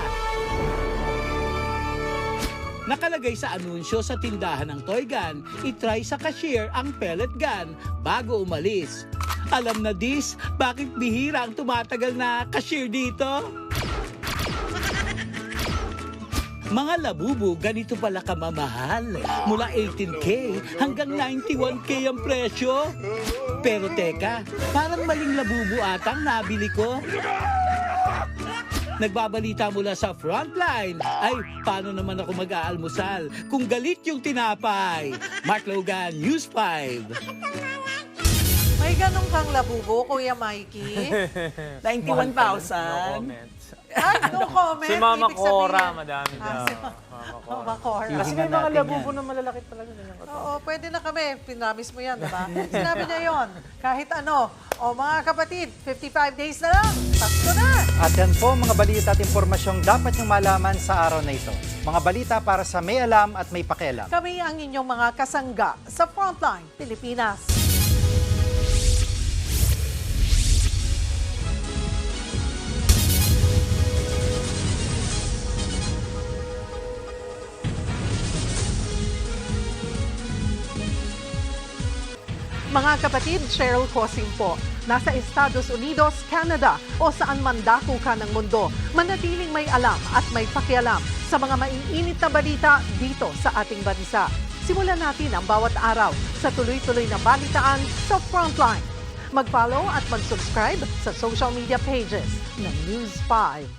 Nakalagay sa anunsyo sa tindahan ng toy gun, itry sa cashier ang pellet gun bago umalis. Alam na dis, bakit bihira ang tumatagal na cashier dito? Mga labubo, ganito pala kamamahal. Mula 18K hanggang 91K ang presyo. Pero teka, parang maling labubo atang nabili ko. Nagbabalita mula sa frontline. Ay, paano naman ako mag-aalmusal kung galit yung tinapay? Mark Logan, News 5. May ganun kang labubo, Kuya Mikey? 91,000. Ay, no comment. Si Mama Ibig Cora, sabihin- madami daw. si Mama Cora. Kasi may mga labubo na malalaki talaga. Oo, pwede na kami. Pinamis mo yan, diba? Sinabi niya yon. Kahit ano. O mga kapatid, 55 days na lang. Pasko na! At yan po mga balita at impormasyong dapat niyong malaman sa araw na ito. Mga balita para sa may alam at may pakialam. Kami ang inyong mga kasangga sa Frontline Pilipinas. Mga kapatid, Cheryl Cosing po. Nasa Estados Unidos, Canada o saan man dako ka ng mundo, manatiling may alam at may pakialam sa mga maiinit na balita dito sa ating bansa. Simulan natin ang bawat araw sa tuloy-tuloy na balitaan sa Frontline. Mag-follow at mag-subscribe sa social media pages ng News 5.